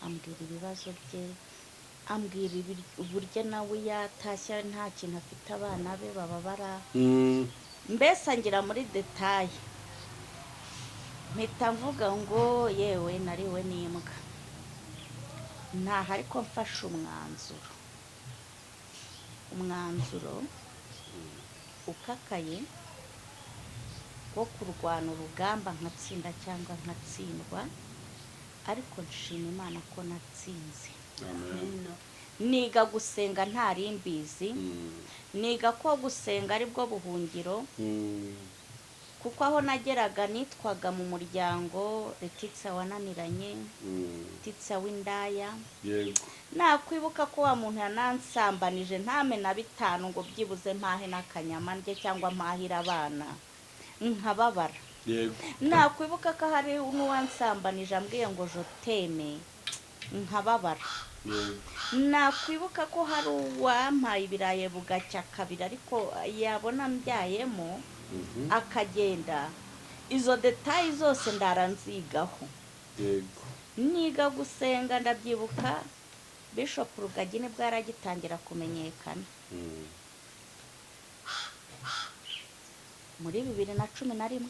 ambwira ibibazo bye ambwira uburyo nawe yatashya nta kintu afite abana be bababara. Mbese angira muri detaye mpita mvuga ngo yewe nariwe n'imbwa ntaho ariko mfashe umwanzuro ukakaye wo kurwana urugamba nkatsinda cyangwa nkatsindwa ariko nshima Imana ko natsinze. Niga gusenga ntari mbizi niga ko gusenga ari bwo buhungiro kuko aho nageraga nitwaga mu muryango Letitsa wananiranye Letitsa w'indaya. Yego. Nakwibuka ko wa muntu yanansambanije ntame na 5 ngo byibuze mpahe n'akanyama ndye cyangwa mpahira abana nkababara. Yego. Nakwibuka ko hari n'uwansambanije ambwiye ngo joteme nkababara. Yego. Nakwibuka ko hari uwampaye ibiraye bugacya kabiri ariko yabona mbyayemo akagenda. Izo detayi zose ndaranzigaho. Yego. Niga gusenga ndabyibuka Bishop Rugagi nibwo yaragitangira kumenyekana muri 2011.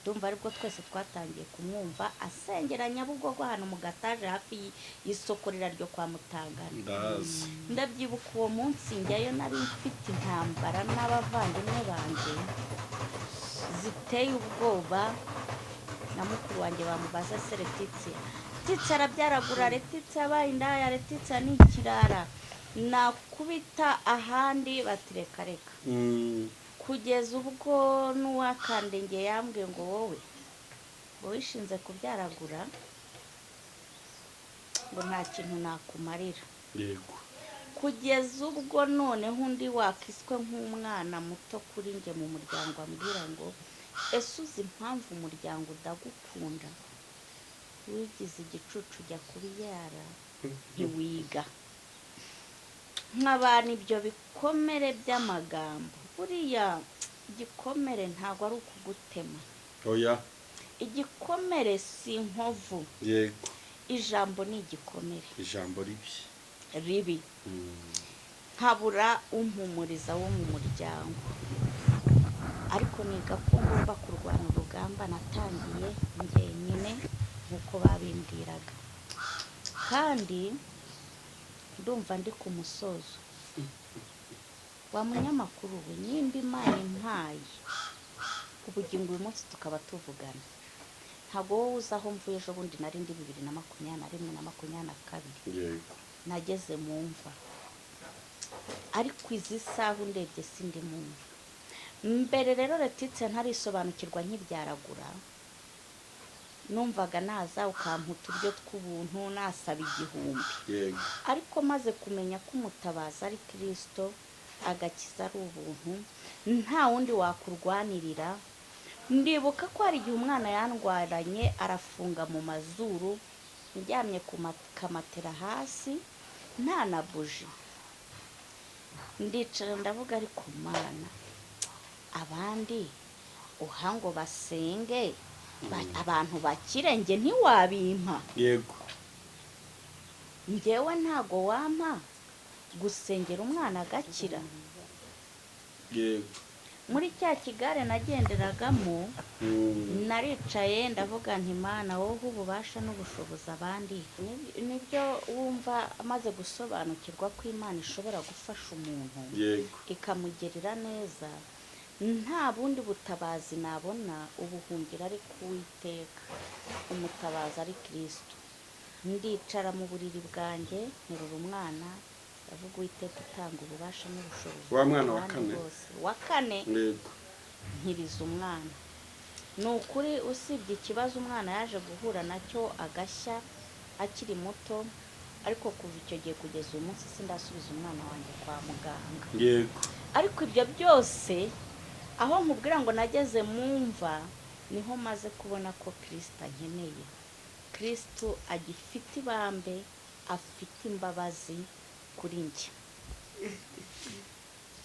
Ndumva aribwo twese twatangiye kumwumva asengera Nyabugogo hano mu gataje hafi y'isoko ryo kwa Mutangana. Ndabyibuka uwo munsi njyayo nari mfite intambara n'abavandimwe banjye ziteye ubwoba na mukuru wanjye bamubaza se Letitsa arabyaragura Letitsa yabaye indaya Letitsa ni ikirara nakubita ahandi batireka reka. Kugeza ubwo n'uwakandenge yambwiye ngo wowe wishinze kubyaragura ngo nta kintu nakumarira. Yego. Kugeza ubwo noneho undi wakiswe nk'umwana muto kuri nge mu muryango ambwira ngo ese uzi impamvu umuryango udagukunda wigize igicucu jya kubyara ntiwiga. nk'abantu ibyo bikomere by'amagambo buriya igikomere ntabwo ari ukugutema, oya igikomere si inkovu, yego ijambo ni igikomere ijambo ribi ribi. nkabura umpumuriza wo mu muryango, ariko niga ko ngomba kurwana urugamba natangiye njyenyine nk'uko babimbwiraga, kandi ndumva ndi ku musozo. Wa munyamakuru we, nimba Imana impaye ubugingo uyu munsi tukaba tuvugana, ntabwo wowe uzi aho mvuye ejo bundi nari ndi 2021 na 2022 yego nageze mu mva, ariko izi saha ndebye sindi mu mva. Mbere rero Letitse ntarisobanukirwa nkibyaragura, numvaga naza ukampa uturyo tw'ubuntu nasaba 1000, yego ariko maze kumenya ko umutabazi ari Kristo, agakiza ari ubuntu, nta wundi wakurwanirira. Ndibuka ko hari igihe umwana yandwaranye arafunga mu mazuru, ndyamye ku kamatera hasi nta na buji, ndicara ndavuga ariko Mana, abandi uha ngo basenge abantu bakire, njye ntiwabimpa, yego njyewe ntago wampa gusengera umwana agakira. yego Muri cya kigare nagenderagamo naricaye ndavuga nti Mana, wowe ububasha n'ubushobozi abandi, nibyo wumva amaze gusobanukirwa ko Imana ishobora gufasha umuntu yego ikamugerera neza, nta bundi butabazi nabona, ubuhungiro ari kuwiteka, umutabazi ari Kristo. Ndicara mu buriri bwanjye nterura umwana, ndavuga Uwiteka utanga ububasha n'ubushobozi. Wa mwana wa abandi kane? bose. Wa kane yego nkiriza umwana. Ni ukuri usibye ikibazo umwana yaje guhura nacyo agashya akiri muto, ariko kuva icyo gihe kugeza uyu munsi sindasubiza umwana wanjye kwa muganga. yego Ariko ibyo byose aho nkubwira ngo nageze mumva, niho maze kubona ko Kristo ankeneye. Kristo agifite ibambe, afite imbabazi kuri njye.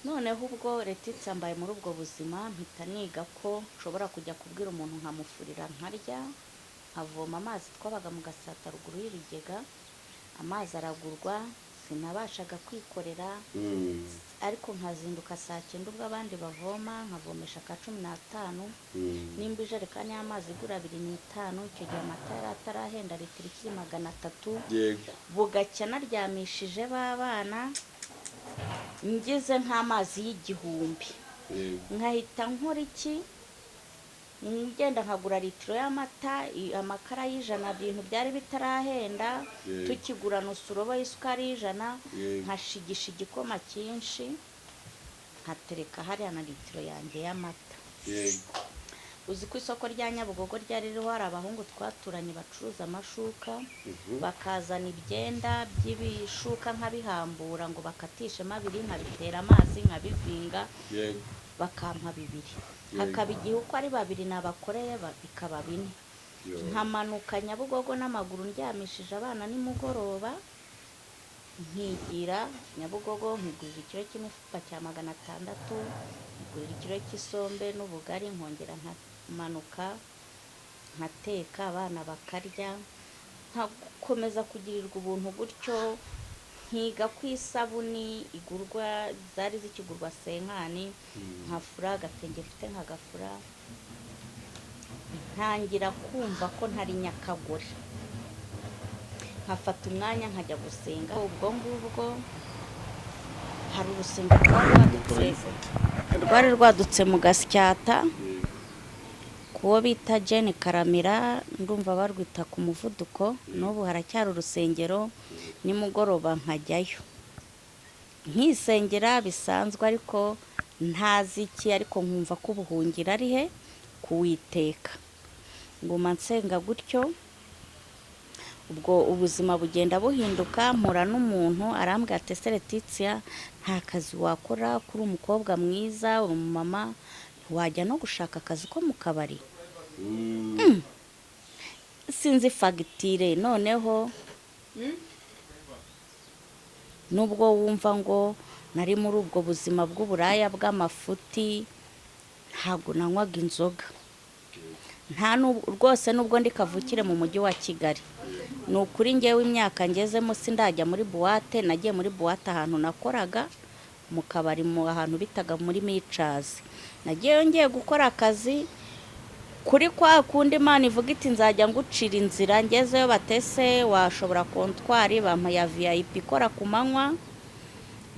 Noneho ubwo Letitse mbaye muri ubwo buzima, mpita niga ko nshobora kujya kubwira umuntu nkamufurira nkarya, nkavoma amazi twabaga mu Gasata ruguru y'ibigega, amazi aragurwa, sinabashaga kwikorera, ariko nkazinduka saa 9 ubwo abandi bavoma, nkavomesha ka 15, nimba ijerekani y'amazi igura 2,5, icyo gihe amata yari atarahenda litiro ikiri 300, yego bugacya naryamishije b'abana, ngize nk'amazi y'1000, yego nkahita nkora iki, ngenda nkagura litiro y'amata, amakara y'ijana, ibintu byari bitarahenda, Yego. tukigura nusurobo y'isukari y'ijana, Yego. nkashigisha igikoma cyinshi, nkatereka hariya na litiro yanjye y'amata. yego Uzi ko isoko rya Nyabugogo ryari ririho hari abahungu twaturanye bacuruza amashuka, bakazana ibyenda by'ibishuka nkabihambura ngo bakatishemo 2, nkabitera amazi nkabivinga, yego bakampa 2. Hakaba igihe uko ari 2 nabakoreye bikaba 4. yo Nkamanuka Nyabugogo n'amaguru ndyamishije abana nimugoroba, nkigira Nyabugogo nkigurira ikiro cy'imifuka cya 600, nkigurira ikiro cy'isombe n'ubugari, nkongera nkamanuka nkateka abana bakarya, nkakomeza kugirirwa ubuntu gutyo. Nkiga ku isabuni igurwa, zari zikigurwa senkani, nkafura agatenge mfite nkagafura, ntangira kumva ko ntari nyakagore, nkafata umwanya nkajya gusenga. Ubwo ngubwo hari urusengero rwari rwadutse mu Gasyata, kuwo bita Jane Karamira, ndumva barwita ku Muvuduko, n'ubu haracyari urusengero, nimugoroba nkajyayo nkisengera bisanzwe, ariko ntazi iki, ariko nkumva ko ubuhungira ari he, kuwiteka. Nguma nsenga gutyo, ubwo ubuzima bugenda buhinduka, mpura n'umuntu arambwira ati ese Letitse, nta kazi wakora, kuri umukobwa mwiza, umumama, wajya no gushaka akazi ko mu kabari. Sinzi fagitire, noneho nubwo wumva ngo nari muri ubwo buzima bw'uburaya bw'amafuti ntabwo nanywaga inzoga rwose nubwo ndi kavukire mu mujyi wa Kigali ni ukuri ngewe imyaka ngezemo sindajya muri buwate. nagiye muri buwate ahantu nakoraga mu kabari mu ahantu bitaga muri Micazi. nagiyeyo ngiye gukora akazi kuri kwa kundi Imana ivuga iti nzajya ngucira inzira. ngezeyo batese washobora kontwari bampa ya VIP ikora ku manywa.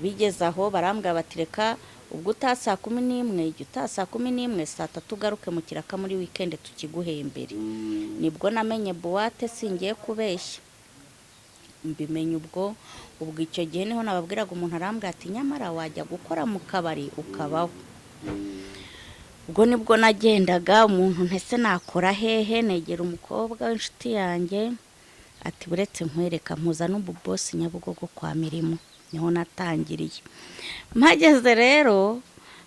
bigeze aho barambwira bati reka ubwo utaha saa 11 igihe utaha saa 11 saa 3 ugaruke mu kiraka muri weekend tukiguhembere. nibwo namenye buwate singiye kubeshya mbimenye ubwo icyo gihe niho nababwiraga umuntu arambwira ati nyamara wajya gukora mu kabari ukabaho. ubwo nibwo nagendaga umuntu ntese nakora hehe negera umukobwa w'inshuti yanjye ati buretse nkwereka mpuza n'ububosi Nyabugogo kwa Mirimo. niho natangiriye. mpageze rero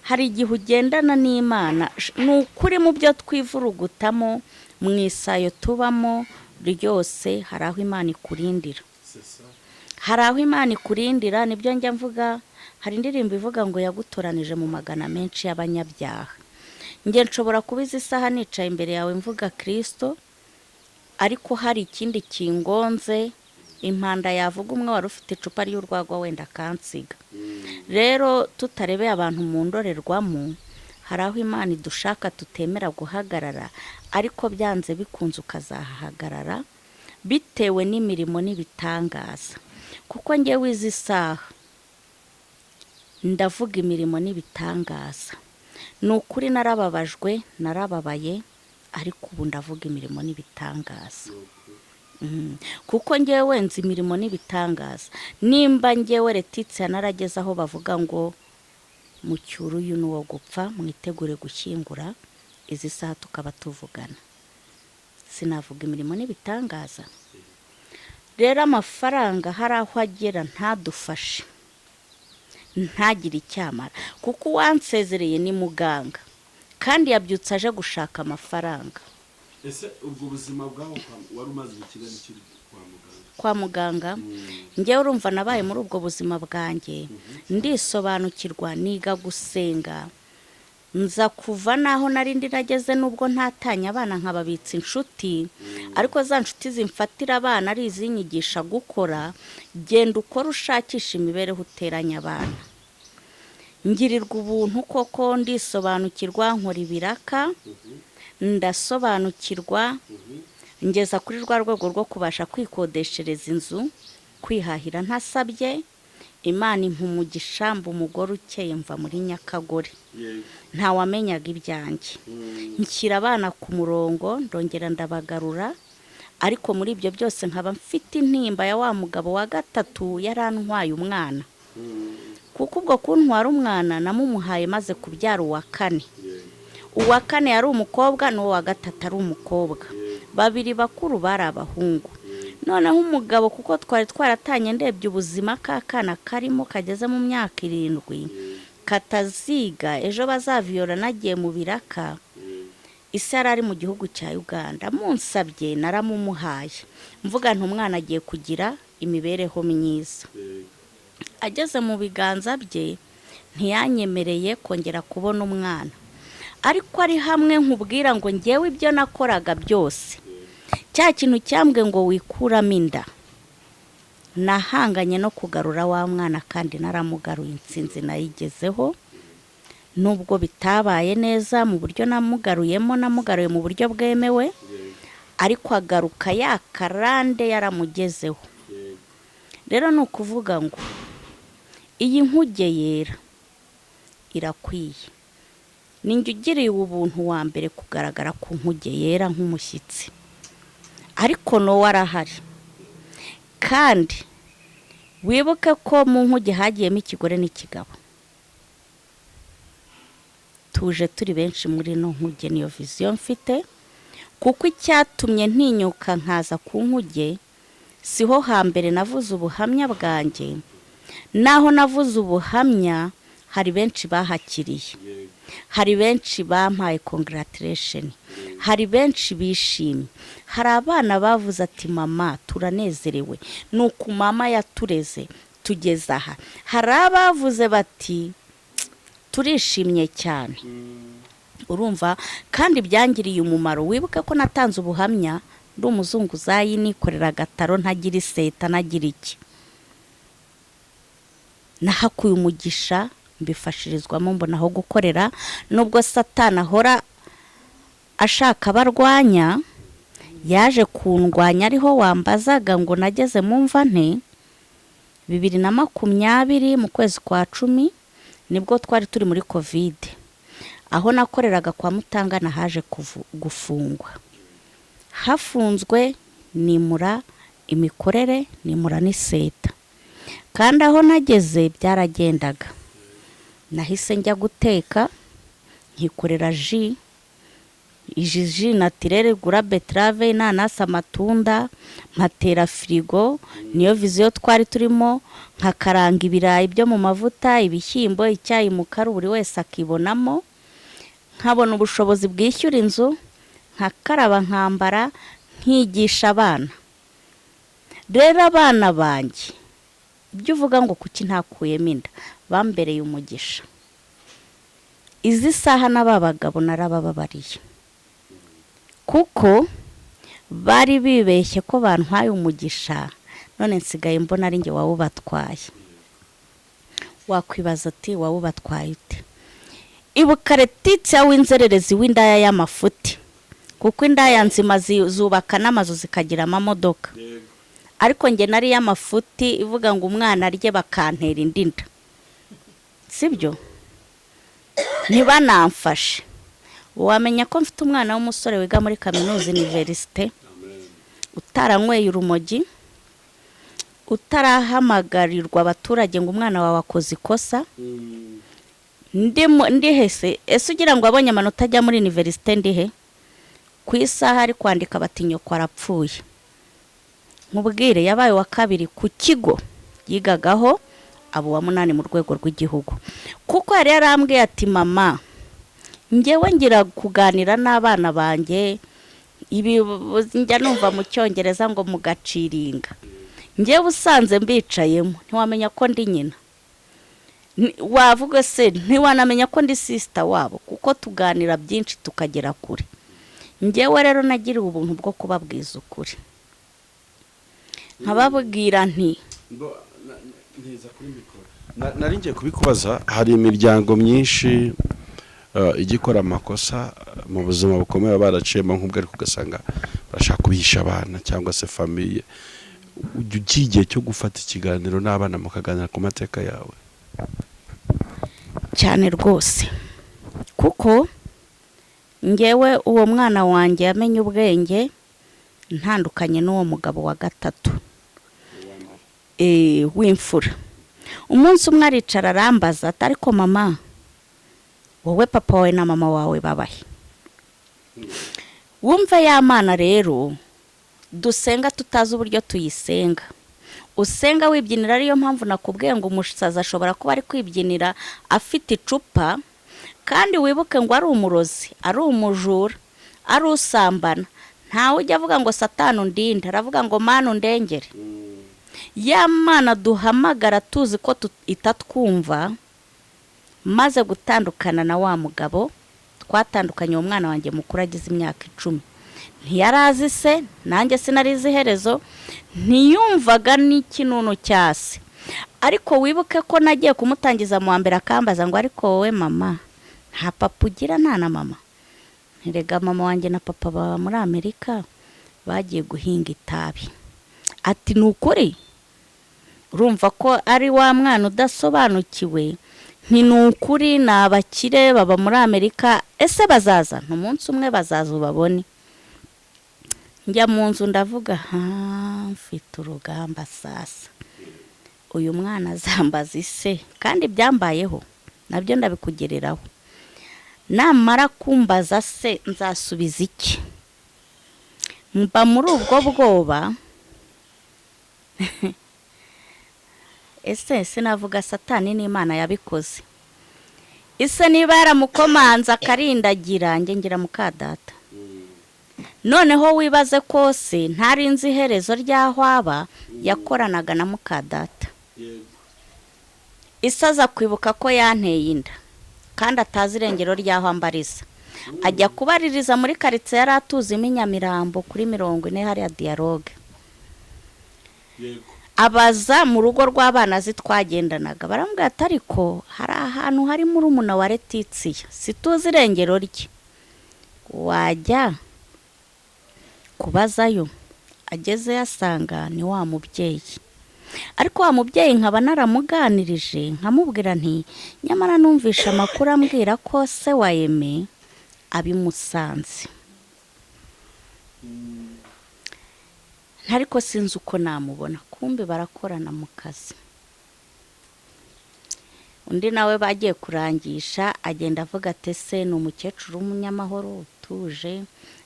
hari igihe ugendana n'Imana ni ukuri mu byo twivurugutamo mu isayo tubamo ryose hari aho Imana ikurindira. hari aho Imana ikurindira. nibyo njya mvuga. hari indirimbo ivuga ngo yagutoranije mu magana menshi y'abanyabyaha. njye nshobora kubiza isaha nicaye imbere yawe mvuga Kristo ariko hari ikindi kingonze impanda yavuga umwe wari ufite icupa ry'urwagwa wenda kansiga. rero tutarebeye abantu mu ndorerwamo hari aho Imana idushaka tutemera guhagarara ariko byanze bikunze ukazahagarara bitewe n'imirimo n'ibitangaza. kuko ngewe izi saha ndavuga imirimo n'ibitangaza. ni ukuri narababajwe narababaye ariko ubu ndavuga imirimo n'ibitangaza. kuko ngewe nzi imirimo n'ibitangaza. nimba ngewe Letitsia narageze aho bavuga ngo mu cyuru uyu ni uwo gupfa mwitegure gushyingura, izi saha tukaba tuvugana, sinavuga imirimo n'ibitangaza. rero amafaranga hari aho agera ntadufashe ntagire icyamara kuko uwansezereye ni muganga kandi yabyutse aje gushaka amafaranga. ese ubwo buzima bwaho wari umaze Kigali kiri kwa muganga ngewe urumva nabaye muri ubwo buzima bwanjye ndisobanukirwa niga gusenga nza kuva naho nari ndirageze nubwo ntatanya abana nkababitsa inshuti ariko za nshuti zimfatira abana ari izinyigisha gukora. genda ukora ushakisha imibereho uteranya abana. ngirirwa ubuntu koko ndisobanukirwa nkora ibiraka ndasobanukirwa ngeza kuri rwa rwego rwo kubasha kwikodeshereza inzu kwihahira ntasabye. Imana impa umugisha mba umugore ukeye mva muri Nyakagore ntawamenyaga ibyanjye. nshyira abana ku murongo ndongera ndabagarura ariko muri ibyo byose nkaba mfite intimba ya wa mugabo wa gatatu yarantwaye umwana kuko ubwo kuntwara umwana namumuhaye maze kubyara uwa kane. uwa kane yari umukobwa n'uwo wa gatatu ari umukobwa. babiri bakuru bari abahungu. noneho umugabo kuko twari twaratanye ndebye ubuzima k'akana karimo kageze mu myaka 7 kataziga ejo bazaviyora nagiye mu biraka. isi yari ari mu gihugu cya Uganda munsabye naramumuhaye mvuga nti umwana agiye kugira imibereho myiza. ageze mu biganza bye ntiyanyemereye kongera kubona umwana ariko ari hamwe nkubwira ngo ngewe ibyo nakoraga byose cya kintu cyambwe ngo wikuramo inda nahanganye no kugarura wa mwana kandi naramugaruye intsinzi nayigezeho. nubwo bitabaye neza mu buryo namugaruye mu buryo bwemewe ariko agaruka yakarande yaramugezeho. rero ni ukuvuga ngo iyi nkuge yera irakwiye. ninjye ugiriye ubuntu wa mbere kugaragara ku nkuge yera nk'umushyitsi ariko no warahari kandi wibuke ko mu nkuge hagiyemo ikigore n'ikigabo. tuje turi benshi muri no nkuge niyo vision mfite kuko icyatumye ntinyuka nkaza ku nkuge siho hambere navuze ubuhamya bwanjye. naho navuze ubuhamya hari benshi bahakiriye, hari benshi bampaye congratulation, hari benshi bishimye, hari abana bavuze ati mama turanezerewe nuko mama yatureze tugeze aha. Hari abavuze bati turishimye cyane, urumva, kandi byangiriye umumaro. Wibuke ko natanze ubuhamya ndi umuzunguzayi nikorera agataro ntagira iseta nagira iki, nahakuye umugisha mbifashirizwamo, mbona aho gukorera. Nubwo Satani ahora ashaka abarwanya, yaje kundwanya ariho wambazaga ngo nageze mu mva nte. 2020 mu kwezi kwa 10 nibwo twari turi muri covid, aho nakoreraga kwa Mutangana haje gufungwa, hafunzwe nimura imikorere, nimura n'iseta, kandi aho nageze byaragendaga. Nahise njya guteka nkikorera ji naturelle, gura betrave, inanasi, amatunda, mpatera frigo. Niyo viziyo twari turimo, nkakaranga ibirayi byo mu mavuta, ibishyimbo, icyayi mu karu, buri wese akibonamo. Nkabona ubushobozi bwishyura inzu, nkakaraba, nkambara, nkigisha abana. Rero abana banjye ibyo uvuga ngo kuki ntakuyemo inda, bambereye umugisha. Izi saha n'ababagabo narabababariye, kuko bari bibeshye ko bantwaye umugisha, none nsigaye mbona ari njye wawubatwaye. Wakwibaza ati wawubatwaye ute? Ibuka Letitia w'inzererezi w'indaya y'amafuti, kuko indaya nzima zubaka n'amazu zikagira amamodoka, ariko njye nari y'amafuti ivuga ngo umwana arye bakantera indinda, sibyo? Ntibanamfashe. Wamenya ko mfite umwana w'umusore wiga muri kaminuza universite, utaranyweye urumogi, utarahamagarirwa abaturage ngo umwana wawe akoze ikosa. Ndihese ese ugira ngo abonye amanota ajya muri universite ndihe? Ku isaha ari kwandika batinyo ko arapfuye. Nkubwire yabaye wa kabiri ku kigo yigagaho, abo wa 8 mu rwego rw'igihugu. Kuko yari yarambwiye ati mama, njyewe ngira kuganira n'abana banjye, ibi njya numva mu Cyongereza ngo mugaciringa, njyewe usanze mbicayemo ntiwamenya ko ndi nyina, wavuga se ntiwanamenya ko ndi sister wabo, kuko tuganira byinshi tukagera kure. Njyewe rero nagira ubuntu bwo kubabwiza ukuri, nkababwira nti nari ngiye kubikubaza. Hari imiryango myinshi igikora amakosa mu buzima bukomeye baraciyemo, nk'ubwo ariko ugasanga barashaka kubihisha abana cyangwa se famiye. Ugiye igihe cyo gufata ikiganiro n'abana mukaganira ku mateka yawe? Cyane rwose, kuko njyewe uwo mwana wanjye yamenye ubwenge ntandukanye n'uwo mugabo wa gatatu w'imfura. Umunsi umwe aricara arambaza ati ariko mama, wowe papa wawe na mama wawe babahe? Wumve ya mana rero dusenga tutazi uburyo tuyisenga. Usenga wibyinira, ariyo mpamvu nakubwiye ngo umusaza ashobora kuba ari kwibyinira afite icupa, kandi wibuke ngo ari umurozi, ari umujura, ari usambana. Ntawe ujya avuga ngo Satani undinde, aravuga ngo Mana undengere. Ya mana duhamagara tuzi ko itatwumva. Maze gutandukana na wa mugabo, twatandukanye umwana wanjye mukuru agize imyaka 10. Ntiyarazi se, nanjye sinarizi iherezo, ntiyumvaga n'ikinunu cyase. Ariko wibuke ko nagiye kumutangiza mu wa mbere akambaza ngo ariko wowe mama, nta papa ugira nta na mama? Ntirega mama wanjye na papa baba muri Amerika, bagiye guhinga itabi. Ati nukuri? Urumva ko ari wa mwana udasobanukiwe. Nti nukuri n'abakire baba muri Amerika, ese bazaza? N'umunsi umwe bazaza ubabone. Njya mu nzu ndavuga mfite urugamba sasa, uyu mwana azambaza ise, kandi byambayeho nabyo ndabikugereraho. Namara kumbaza se nzasubiza iki? Mba muri ubwo bwoba. Ese sinavuga Satani n'Imana yabikoze? Ise niba yaramukomanza akarindagira, njye ngira mukadata. Noneho wibaze kose ntari nzi iherezo ry'aho aba yakoranaga na mukadata. isaza kwibuka ko yanteye inda kandi atazi irengero ry'aho ambariza, ajya kubaririza muri karitsiye yari atuzimo Nyamirambo kuri 40 hariya Dialogue. yego Abaza mu rugo rw'abana zitwagendanaga, baramubwira ati ariko hari ahantu hari murumuna wa Letitia, situzi irengero rye, wajya kubazayo. Ageze yasanga ni wa mubyeyi, ariko wa mubyeyi nkaba naramuganirije nkamubwira nti nyamara numvisha amakuru ambwira ko se wa Aime abimusanze, ariko sinzi uko namubona, kumbe barakorana mu kazi. Undi nawe bagiye kurangisha agenda avuga ati se ni umukecuru w'umunyamahoro utuje,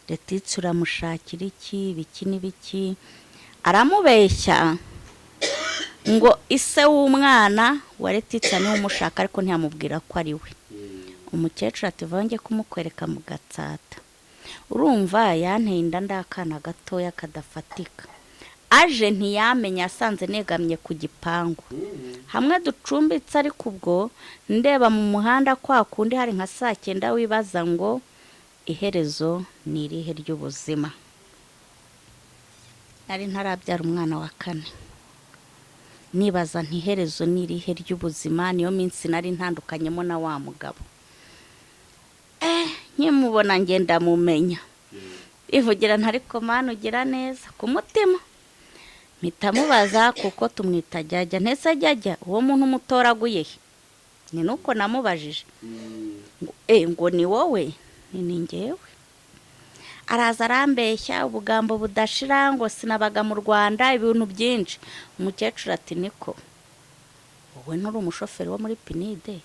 Letitia uramushakira iki biki n'ibiki, aramubeshya ngo ise w'umwana wa Letitia niwe umushaka ariko ntiyamubwira ko ari we. Umukecuru ati vange kumukwereka mu Gatsata. Urumva yanteye inda ndakana gatoya kadafatika, aje ntiyamenya, asanze negamye ku gipangu hamwe ducumbitse, ariko ubwo ndeba mu muhanda kwa kundi hari nka 9 wibaza ngo iherezo ni irihe ry'ubuzima. Nari ntarabyara umwana wa 4, nibaza nti iherezo ni irihe ry'ubuzima. Niyo minsi nari ntandukanyemo na wa mugabo. Nkimubona ngenda mumenya, ivugira ntariko Mana ugira neza ku mutima. Mpita mubaza kuko tumwita Jyajya, ntese Jyajya uwo muntu mutoraguye he? Ni nuko namubajije ngo ni wowe? Ni njyewe. Araza arambeshya ubugambo budashira ngo sinabaga mu Rwanda ibintu byinshi. Umukecuru ati niko wowe nturi umushoferi wo muri Pinide?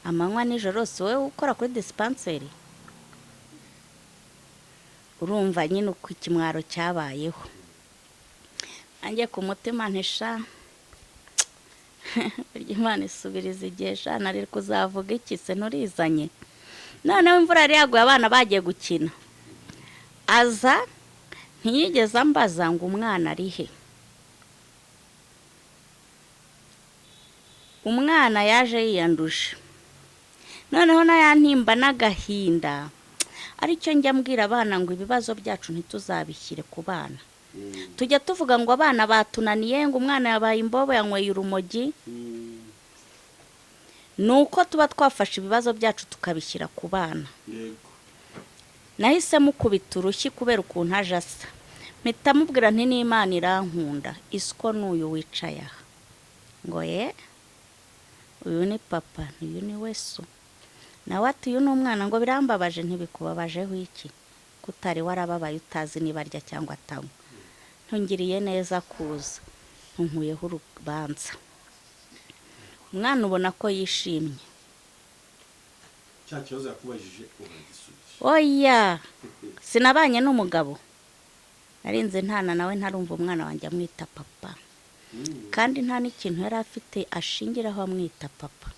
Amanywa nijoro si wowe ukora kuri dispensary? Urumva nyine uko ikimwaro cyabayeho. Ange ku mutima ntisha Imana isubiriza igihe sha nari kuzavuga iki se nturizanye. Noneho imvura yari yaguye abana bagiye gukina, aza ntiyigeze ambaza ngo umwana ari he. Umwana yaje yiyanduje, noneho nayantimba n'agahinda. Aricyo njya mbwira abana ngo ibibazo byacu ntituzabishyire ku bana. Tujya tuvuga ngo abana batunaniye, ngo umwana yabaye imbobo yanyweye urumogi. Nuko tuba twafashe ibibazo byacu tukabishyira ku bana. yego Nahise mukubita urushyi kubera ukuntu aje asa. Mpita mubwira nti n'Imana irankunda, isiko n'uyu wicaye aha. Ngo ye uyu ni papa, uyu ni we so. Nawe ati uyu ni umwana. Ngo birambabaje. Ntibikubabajeho iki? Kutari warababaye utazi niba arya cyangwa atanywa. Ntungiriye neza kuza, ntunkuyeho urubanza. Umwana ubona ko yishimye. cya kibazo yakubajije uragisubiza. Oya, sinabanye n'umugabo, narinze ntana nawe ntarumva umwana wanjye amwita papa, kandi nta n'ikintu yari afite ashingiraho amwita papa.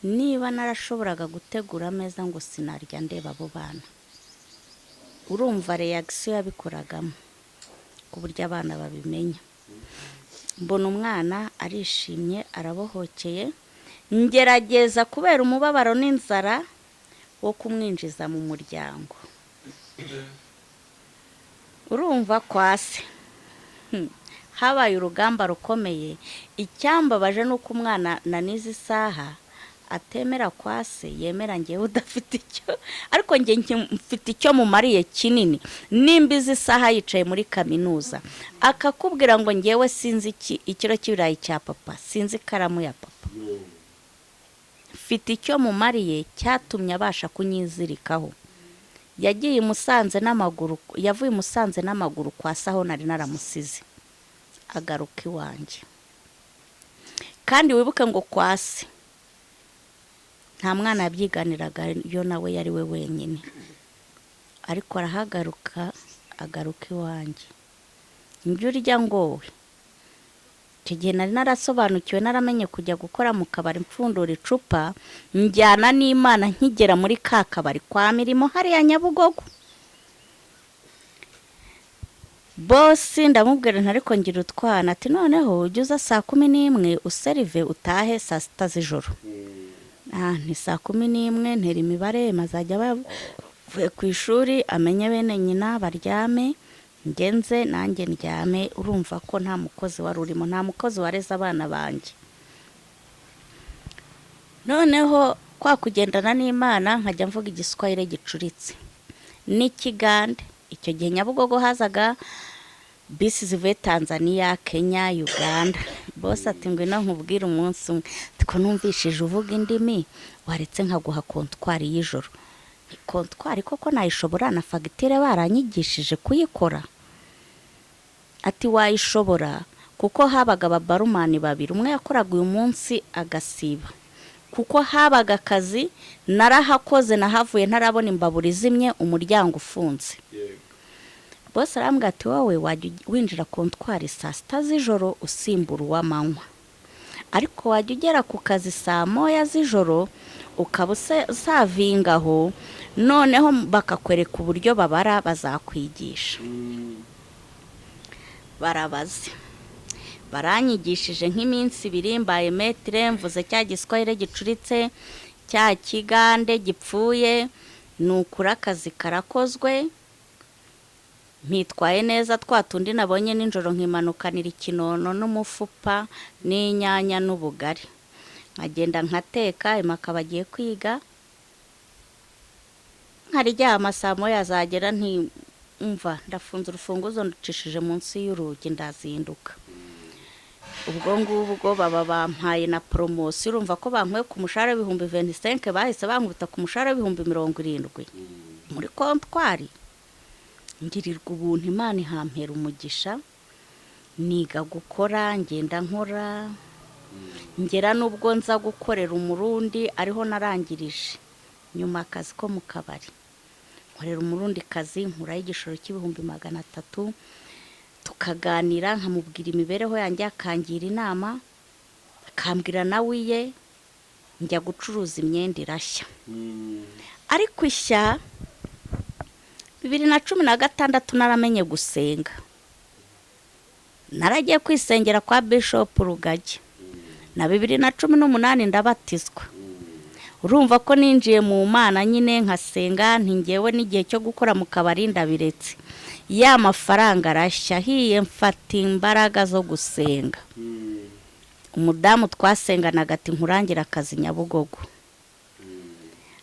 Niba narashoboraga gutegura ameza ngo sinarya ndeba abo bana, urumva reaction yabikoragamo ku buryo abana babimenya. Mbona umwana arishimye arabohokeye, ngerageza kubera umubabaro n'inzara wo kumwinjiza mu muryango. Urumva kwase habaye urugamba rukomeye. Icyambabaje nuko umwana na nizi saha atemera kwase, yemera ngewe udafite icyo, ariko nge mfite icyo mumariye kinini. Nimba izi saha yicaye muri kaminuza akakubwira ngo ngewe sinzi ikiro cy'ibirayi cya papa, sinzi ikaramu ya papa, mfite icyo mumariye cyatumye abasha kunyizirikaho. Yagiye Musanze n'amaguru, yavuye Musanze n'amaguru kwa saho nari naramusize, agaruka iwanjye. Kandi wibuke ngo kwase nta mwana yabyiganiraga, yo nawe yari we wenyine, ariko arahagaruka agaruka iwanjye. Njye urya ngowe icyo gihe nari narasobanukiwe, naramenye kujya gukora mu kabari mfundura icupa, njyana n'Imana nkigera muri ka kabari kwa Mirimo hariya Nyabugogo. bosi ndamubwira ariko ngira utwana ati noneho ujye uza 11 userive utahe saa 6 z'ijoro. Ni 11 ntera imibare mazajya bavuye ku ishuri amenye bene nyina baryame ngenze nanjye ndyame. Urumva ko nta mukozi wari urimo, nta mukozi wareza abana banjye. Noneho kwa kugendana n'Imana nkajya mvuga igiswahili gicuritse n'ikigande. Icyo gihe Nyabugogo hazaga bisi zivuye Tanzania, Kenya, Uganda. Bose ati ngwino nkubwire umunsi umwe tiko numvishije uvuga indimi waretse nkaguha kontwari y'ijoro. Kontwari koko nayishobora na fagitire baranyigishije kuyikora. Ati wayishobora kuko habaga ababarumani babiri, umwe yakoraga uyu munsi agasiba kuko habaga akazi narahakoze nahavuye ntarabona imbabura izimye umuryango ufunze. Bose arambwira ati wowe wajya winjira kontwari saa 6 z'ijoro usimbura uw'amanywa, ariko wajya ugera ku kazi saa 1 z'ijoro ukaba usavingaho, noneho bakakwereka uburyo babara bazakwigisha. Barabaze baranyigishije nk'iminsi 2 mbaye metre mvuze cya giswahili gicuritse cya kigande gipfuye. Nukura akazi karakozwe mpitwaye neza, twatundi nabonye ninjoro nkimanukanira ikinono n'umufupa n'inyanya n'ubugari. Nkagenda nkateka imaka bagiye kwiga nkaryama saa 1 yazagera ntimva ndafunze urufunguzo nducishije munsi y'urugi ndazinduka. Ubwo ngubwo baba bampaye na promotion. Urumva ko bankwe ku mushahara w'ibihumbi 25 bahise bankubita ku mushahara w'ibihumbi 70 muri kontwari. Ngirirwa ubuntu Imana ihampera umugisha, niga gukora ngenda nkora ngera nubwo nza gukorera umurundi ariho narangirije nyuma akazi ko mu kabari. Nkorera umurundi kazi nkuraho igishoro cy'ibihumbi 300, tukaganira nkamubwira imibereho yanjye akangira inama, akambwira nawe iye. Njya gucuruza imyenda irashya ariko ishya 2016 naramenye gusenga. Naragiye kwisengera kwa Bishop Rugagi na 2018 ndabatizwa. Urumva ko ninjiye mu Mana nyine nkasenga ntingewe n'igihe cyo gukora mu kabari ndabiretse. Ya mafaranga arashya hiye mfata imbaraga zo gusenga. Umudamu twasenganaga ati nkurangira akazi Nyabugogo.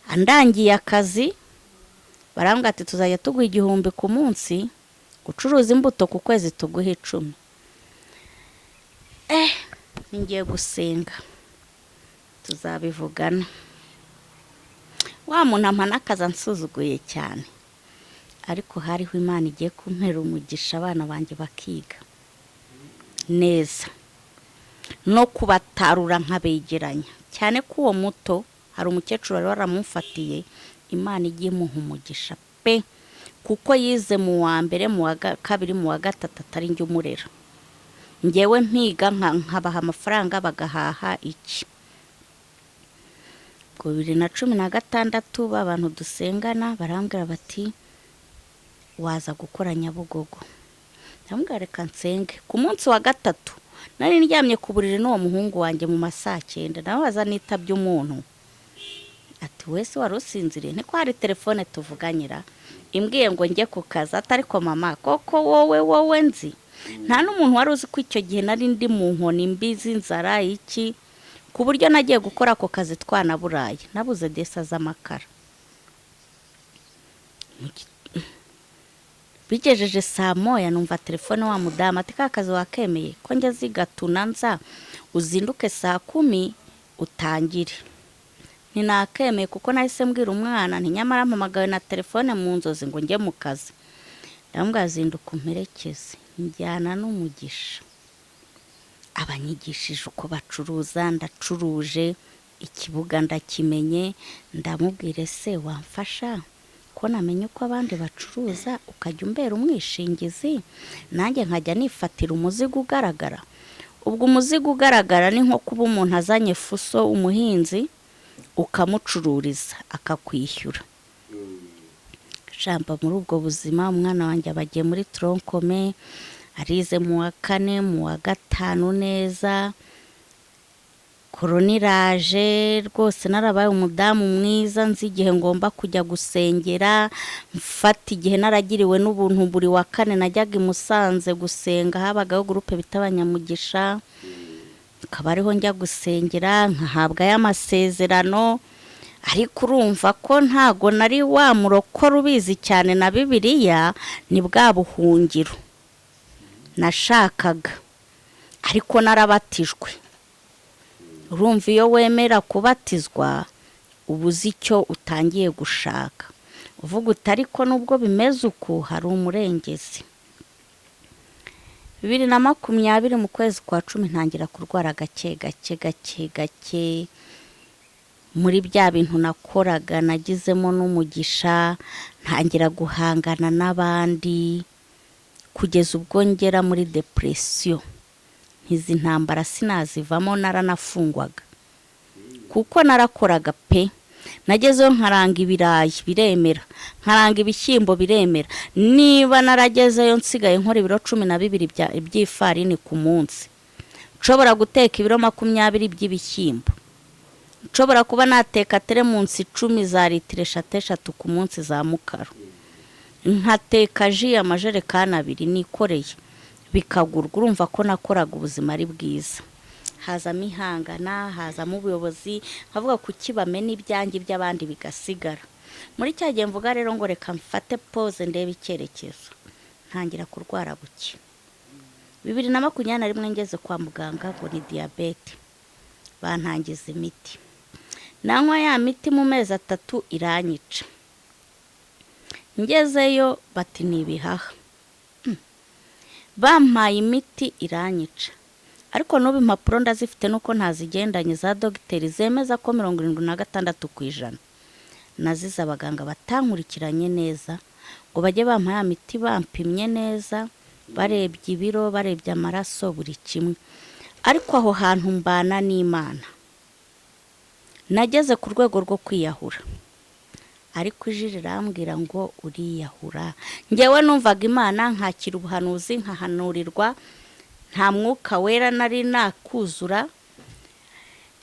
Andangiye akazi barambwira ati tuzajya tuguha 1000 ku munsi gucuruza imbuto ku kwezi tuguha 10. Ngiye gusenga tuzabivugana. Wa muntu ampana akazi ansuzuguye cyane, ariko hariho Imana igiye kumpera umugisha abana banjye bakiga neza no kubatarura nkabegeranya cyane ko uwo muto hari umukecuru wari waramufatiye. Imana igiye muha umugisha pe kuko yize mu wa mbere mu wa kabiri mu wa gatatu atari njye umurera. Ngewe mpiga nkabaha amafaranga bagahaha iki. Ku 2016 babantu dusengana barambwira bati waza gukora Nyabugogo. Ndambwira reka nsenge. Ku munsi wa gatatu nari ndyamye ku buriri n'uwo muhungu wanjye mu masaa 9 nabaza nitabye umuntu. Ati wese warusinziriye niko hari telefone tuvuganyira imbwiye ngo njye ku kazi. Atari ko mama koko wowe nzi nta n'umuntu wari uzi ko icyo gihe nari ndi mu nkoni mbizi nzara iki, ku buryo nagiye gukora ako kazi twanaburaye nabuze desa z'amakara. Bigejeje saa 1 numva telefone wa mudamu ati ka kazi wakemeye ko njye zigatuna nza uzinduke saa 10 utangire. Ninakemeye kuko nahise mbwira umwana ntinyamara mpamagawe na telefone mu nzozi ngo njye mu kazi. Ndambwira zinduka umperekeze njyana n'umugisha. Abanyigishije uko bacuruza ndacuruje, ikibuga ndakimenye. Ndamubwire se wamfasha ko namenye uko abandi bacuruza ukajya umbera umwishingizi nanjye nkajya nifatira umuzigo ugaragara. Ubwo umuzigo ugaragara ni nko kuba umuntu azanye fuso umuhinzi ukamucururiza akakwishyura. shamba muri ubwo buzima. Umwana wanjye abagiye muri tronkome, arize mu wa 4 mu wa 5 neza. Korona iraje rwose, narabaye umudamu mwiza, nzi igihe ngomba kujya gusengera, mfata igihe naragiriwe n'ubuntu. Buri wa 4 najyaga i Musanze gusenga, habagaho gurupe bita Abanyamugisha, akaba ariho njya gusengera nkahabwa y'amasezerano. Ariko urumva ko ntago nari wa murokora ubizi cyane na Bibiliya, ni bwa buhungiro nashakaga, ariko narabatijwe. Urumva iyo wemera kubatizwa ubuze icyo utangiye gushaka, uvuga utari ko nubwo bimeze uko hari umurengezi. 2020 mu kwezi kwa 10 ntangira kurwara gake muri bya bintu nakoraga, nagizemo n'umugisha, ntangira guhangana n'abandi kugeza ubwo ngera muri depression. Izi ntambara sinazivamo, naranafungwaga kuko narakoraga pe. Nagezeyo nkaranga ibirayi biremera, nkaranga ibishyimbo biremera. Niba naragezeyo nsigaye nkora ibiro 12 by'ifarini ku munsi, nshobora guteka ibiro 20 by'ibishyimbo, nshobora kuba nateka teremunsi 10 za litiro 3 ku munsi za mukaro, nkateka ji amajerekani 2 nikoreye bikagurwa. Urumva ko nakoraga ubuzima ari bwiza. Hazamo ihangana, hazamo ubuyobozi, nkavuga kuki bamena ibyanjye by'abandi bigasigara. Muri cya gihe mvuga rero ngo reka mfate pause ndebe icyerekezo, ntangira kurwara buke. 2021 ngeze kwa muganga ngo ni diabete, bantangiza imiti. Nanywa ya miti mu mezi 3 iranyica. Ngezeyo bati nibihaha, bampaye imiti iranyica. Ariko n'ubu impapuro ndazifite nuko ntazigendanye za dogiteri zemeza ko 76%. Naziza abaganga batankurikiranye neza ngo bajye bampaye ya miti, bampimye neza, barebye ibiro, barebye amaraso, buri kimwe. Ariko aho hantu mbana n'Imana, nageze ku rwego rwo kwiyahura. Ariko ijiri rambwira ngo uriyahura. Ngewe numvaga Imana nkakira ubuhanuzi, nkahanurirwa, nta mwuka wera nari nakuzura.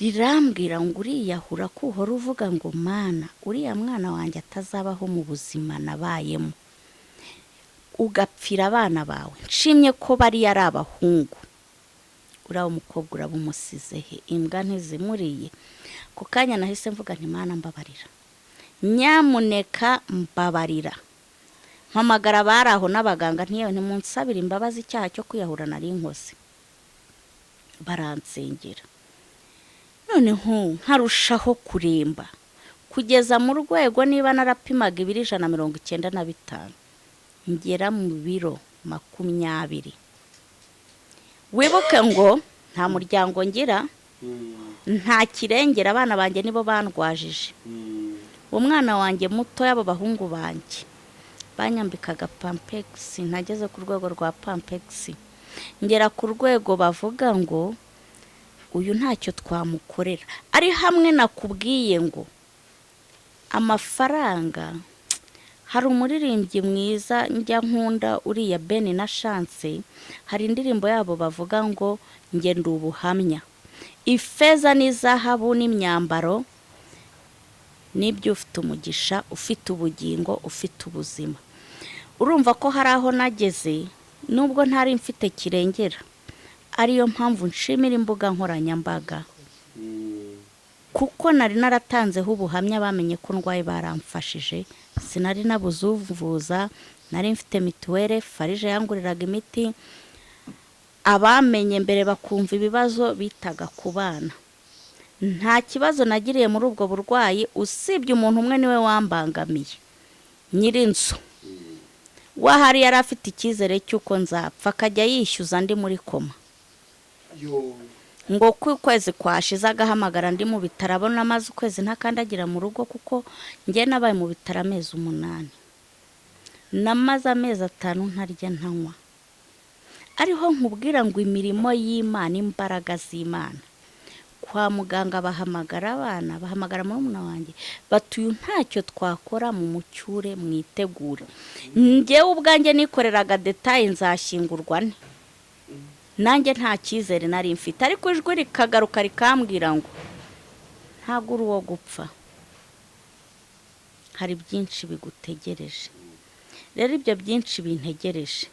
Rirambwira ngo uriyahura, kuhora uvuga ngo Mana, uriya mwana wanjye atazabaho mu buzima nabayemo, ugapfira abana bawe. Nshimye ko bari yari abahungu, uraho umukobwa uraba umusize he, imbwa ntizimuriye. Ku kanya nahise mvuga nti Mana mbabarira, nyamuneka mbabarira. Mpamagara baraho n'abaganga ntiyewe ntimunsabira imbabazi icyaha cyo kwiyahura nari nkoze. Baransengera. Noneho nkarushaho kuremba kugeza mu rwego niba narapimaga ibiri 195 ngera mu biro 20. Wibuke ngo nta muryango ngira, nta kirengera, abana banjye nibo bandwajije. Umwana wanjye muto y'abo bahungu banjye banyambikaga Pampers, ntageze ku rwego rwa Pampers, ngera ku rwego bavuga ngo uyu ntacyo twamukorera. Ari hamwe nakubwiye ngo amafaranga, hari umuririmbyi mwiza njya nkunda uriya Ben na Chance, hari indirimbo yabo bavuga ngo nge ndi ubuhamya, ifeza n'izahabu n'imyambaro nibyo ufite umugisha, ufite ubugingo, ufite ubuzima. Urumva ko hari aho nageze nubwo ntari mfite kirengera. Ariyo mpamvu nshimira imbuga nkoranyambaga, kuko nari naratanzeho ubuhamya, bamenye ko ndwaye baramfashije. Sinari nabuzuvuza, nari mfite mituwere, Farije yanguriraga imiti. Abamenye mbere bakumva ibibazo bitaga ku bana. Nta kibazo nagiriye muri ubwo burwayi, usibye umuntu umwe niwe wambangamiye, nyirinzu. Wahari yari afite icyizere cy'uko nzapfa, akajya yishyuza ndi muri koma. Ngo kwezi kwashize agahamagara ndi mu bitaro, abona amaze ukwezi ntakandagira mu rugo, kuko nge nabaye mu bitaro amezi 8. Namaze amezi 5 ntarya ntanywa. Ariho nkubwira ngo imirimo y'Imana, imbaraga z'Imana, kwa muganga bahamagara abana, bahamagara murumuna wanjye, batuye ntacyo twakora mu mucyure mwitegure. Njyewe ubwanjye nikoreraga detaye nzashyingurwa ne, nanjye nta cyizere nari mfite, ariko ijwi rikagaruka rikambwira ngo ntabwo uri uwo gupfa, hari byinshi bigutegereje. Rero ibyo byinshi bintegereje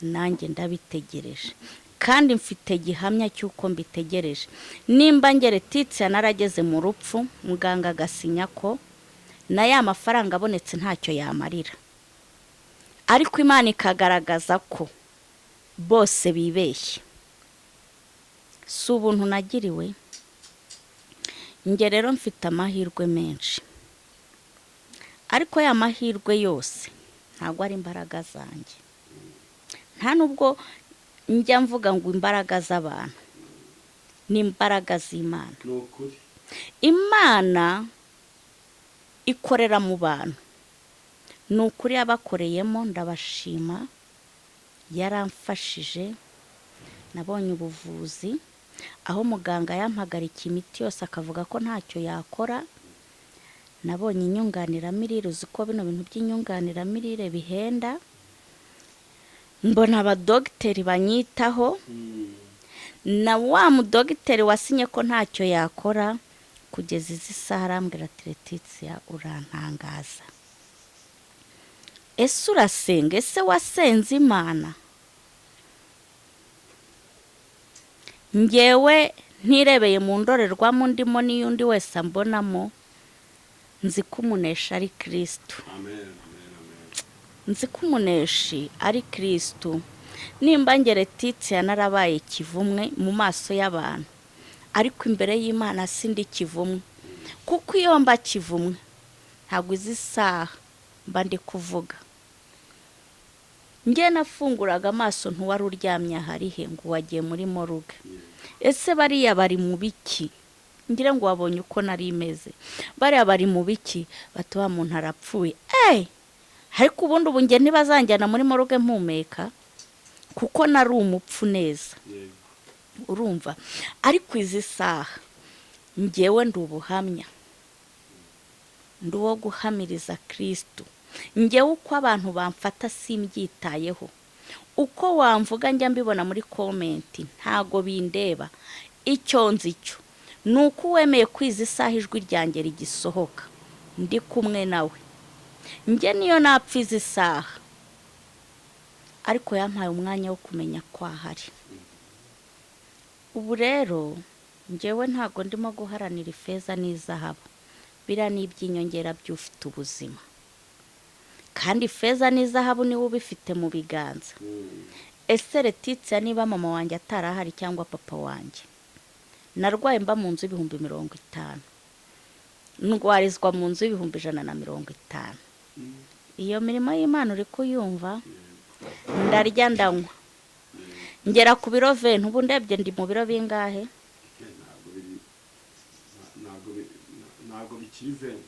nanjye ndabitegereje, kandi mfite gihamya cy'uko mbitegereje. Nimba ngere Letizia narageze mu rupfu, muganga agasinya ko na ya mafaranga abonetse ntacyo yamarira, ariko Imana ikagaragaza ko bose bibeshye. Si ubuntu nagiriwe. Nge rero mfite amahirwe menshi, ariko ya mahirwe yose ntabwo ari imbaraga zanjye, nta nubwo njya mvuga ngo imbaraga z'abantu, ni imbaraga z'Imana. Imana ikorera mu bantu, ni ukuri yabakoreyemo, ndabashima. Yaramfashije, nabonye ubuvuzi aho muganga yampagarikiye imiti yose akavuga ko ntacyo yakora. Nabonye inyunganiramirire, uzi ko bino bintu by'inyunganiramirire bihenda. Mbona abadogiteri banyitaho, na wa mudogiteri wasinye ko ntacyo yakora, kugeza izi saha arambwira ati Letizia urantangaza. Ese urasenga? Ese wasenze Imana? Ngewe ntirebeye mu ndorerwamo ndimo n'iyundi wese ambonamo, nzi ko umunesha ari Kristo. Nzi ko umuneshi ari Kristo. Nimba nge Letizia narabaye kivumwe mu maso y'abantu, ariko imbere y'Imana sindi kivumwe, kuko iyo mba kivumwe ntabwo izi saha mba ndi kuvuga. Nge nafunguraga amaso ntuwari uryamye aharihe ngo wagiye muri moruge. Ese bariya bari mu biki? Ngira ngo wabonye uko nari imeze. Bariya bari mu biki? Batuba muntu arapfuye. Ariko ubundi ubu nge ntibazanjyana muri moruge mpumeka, kuko nari umupfu neza. Urumva? Ariko izi saha ngewe ndi ubuhamya, ndi uwo guhamiriza Kristo. Ngewe uko abantu bamfata simbyitayeho, uko wamvuga njya mbibona muri komenti ntago bindeba. Icyo nzi cyo ni uko wemeye kwiza isaha ijwi ryanjye rigisohoka ndi kumwe nawe. Nge niyo napfa izi saha, ariko yampaye umwanya wo kumenya ko ahari. Ubu rero ngewe ntago ndimo guharanira ifeza n'izahabu, bira n'iby'inyongera by'ufite ubuzima, kandi ifeza n'izahabu niwe ubifite mu biganza. Ese Letizia niba mama wanjye atarahari cyangwa papa wanjye, narwaye mba mu nzu 50,000, ndwarizwa mu nzu 150,000. Iyo mirimo y'Imana uri kuyumva, ndarya ndanywa, ngera ku biro 20. Ubu ndebye ndi mu biro bingahe? Ntabwo bikiri 20.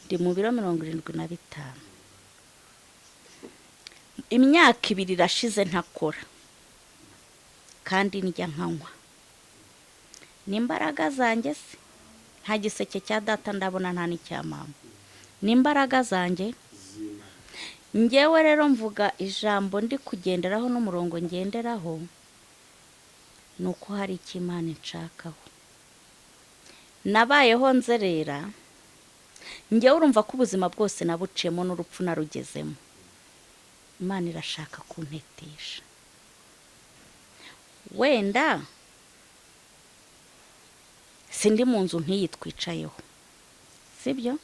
Ndi mu biro 75. Imyaka 2 irashize ntakora, kandi ndya nkanywa. N'imbaraga zanjye se? Nta giseke cya data ndabona, nta n'icya mama. N'imbaraga zanjye. Ngewe rero mvuga ijambo ndi kugenderaho n'umurongo ngenderaho, nuko hari icyo Imana nshakaho. Nabayeho nzerera, ngewe urumva ko ubuzima bwose nabuciyemo n'urupfu narugezemo. Imana irashaka kuntetesha. Wenda sindi mu nzu nk'iyi twicayeho, sibyo?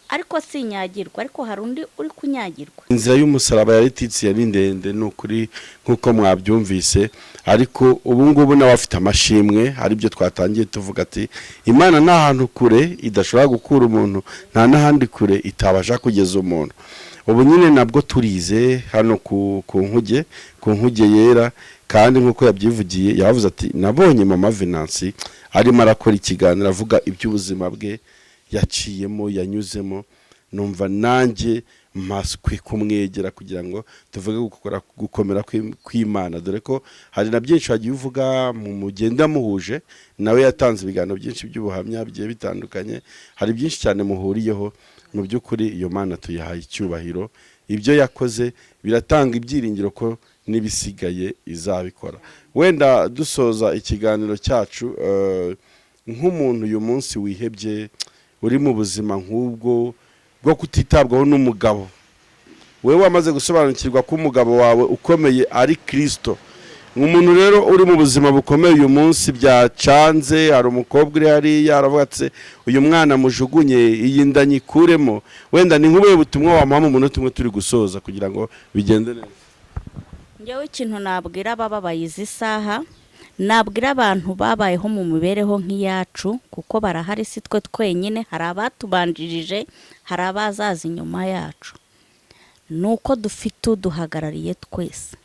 Ariko sinyagirwa, ariko hari undi uri kunyagirwa. Inzira y'umusaraba ya Letizia ni ndende, n'ukuri nkuko mwabyumvise, ariko ubu ngubu nawe afite amashimwe. Hari ibyo twatangiye tuvuga ati Imana nta hantu kure idashobora gukura umuntu, nta n'ahandi kure itabasha kugeza umuntu. Ubu nyine nabwo turize hano ku nkuge yera, kandi nkuko yabyivugiye yavuze ati nabonye mama Venansi arimo arakora ikiganiro avuga iby'ubuzima bwe yaciyemo, yanyuzemo. numva nanjye mpaswe kumwegera kugira ngo tuvuge gukomera kw'Imana, dore ko hari na byinshi wagiye uvuga mu mugenda muhuje, nawe yatanze ibiganiro byinshi by'ubuhamya bigiye bitandukanye, hari byinshi cyane muhuriyeho. Mu by'ukuri iyo Mana tuyihaye icyubahiro, ibyo yakoze biratanga ibyiringiro ko n'ibisigaye izabikora. Wenda dusoza ikiganiro cyacu, nk'umuntu uyu munsi wihebye, uri mu buzima nk'ubwo bwo kutitabwaho n'umugabo, wewe wamaze gusobanukirwa ko umugabo wawe ukomeye ari Kristo, umuntu rero uri mu buzima bukomeye uyu munsi byacanze, hari umukobwa uri hariya aravuga ati uyu mwana mujugunye iyi nda nyikuremo, wenda ni nk'ubuhe butumwa wamuha mu munota umwe turi gusoza kugira ngo bigende neza? Njyewe ikintu nabwira abababaye izi saha, nabwira abantu babayeho mu mibereho nk'iyacu, kuko barahari, si twe twenyine, hari abatubanjirije, hari abazaza inyuma yacu, nuko dufite uduhagarariye twese,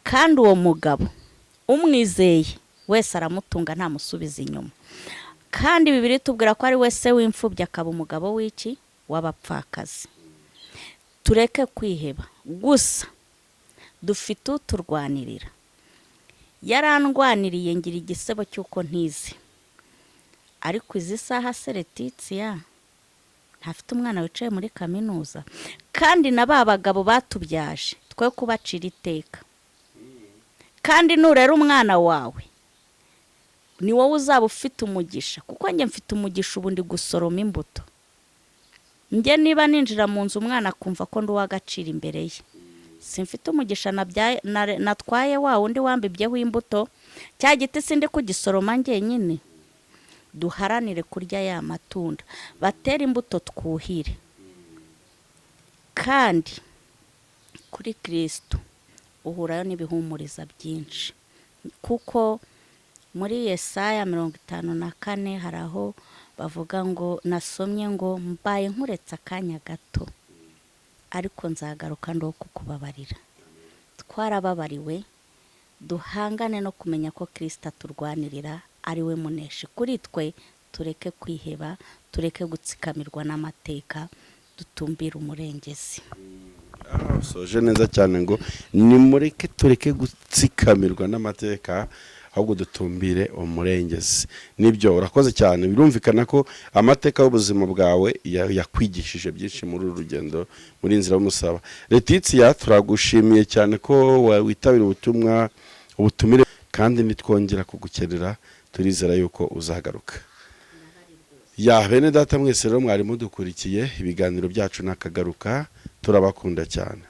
kandi uwo mugabo umwizeye wese aramutunga ntamusubiza inyuma, kandi Bibiliya itubwira ko ari wese w'imfubyi akaba umugabo w'iki? W'abapfakazi. Tureke kwiheba, gusa dufite uturwanirira. Yarandwaniriye ngira igisebo cy'uko ntize, ariko izi saha se Letitia ntafite umwana wicaye muri kaminuza, kandi na ba bagabo batubyaje twe kubacira iteka, kandi nurera umwana wawe ni wowe uzaba ufite umugisha, kuko njye mfite umugisha ubu ndi gusoroma imbuto. Njye niba ninjira mu nzu umwana akumva ko ndi uw'agaciro imbere ye, simfite umugisha natwaye wa wundi wambibyeho imbuto, cya giti sindi kugisoroma njyenyine. Duharanire kurya ya matunda, batera imbuto twuhire, kandi kuri Kristo uhurayo n'ibihumuriza byinshi, kuko muri Yesaya 54 hari aho bavuga ngo, nasomye ngo mbaye nkuretse akanya gato ariko nzagaruka ndo kukubabarira. Twarababariwe, duhangane no kumenya ko Kristo aturwanirira, ari we muneshi kuri twe. Tureke kwiheba, tureke gutsikamirwa n'amateka, dutumbire umurengezi. Soje neza cyane ngo nimureke tureke gutsikamirwa n'amateka, ahubwo dutumbire umurengezi. Nibyo, urakoze cyane. Birumvikana ko amateka y'ubuzima bwawe yakwigishije byinshi muri uru rugendo, muri inzira y'umusaba. Letitia, turagushimiye cyane ko witabira ubutumire, kandi nitwongera kugukenera turizera yuko uzagaruka. Ya bene data mwese rero mwari mudukurikiye, ibiganiro byacu nakagaruka, turabakunda cyane.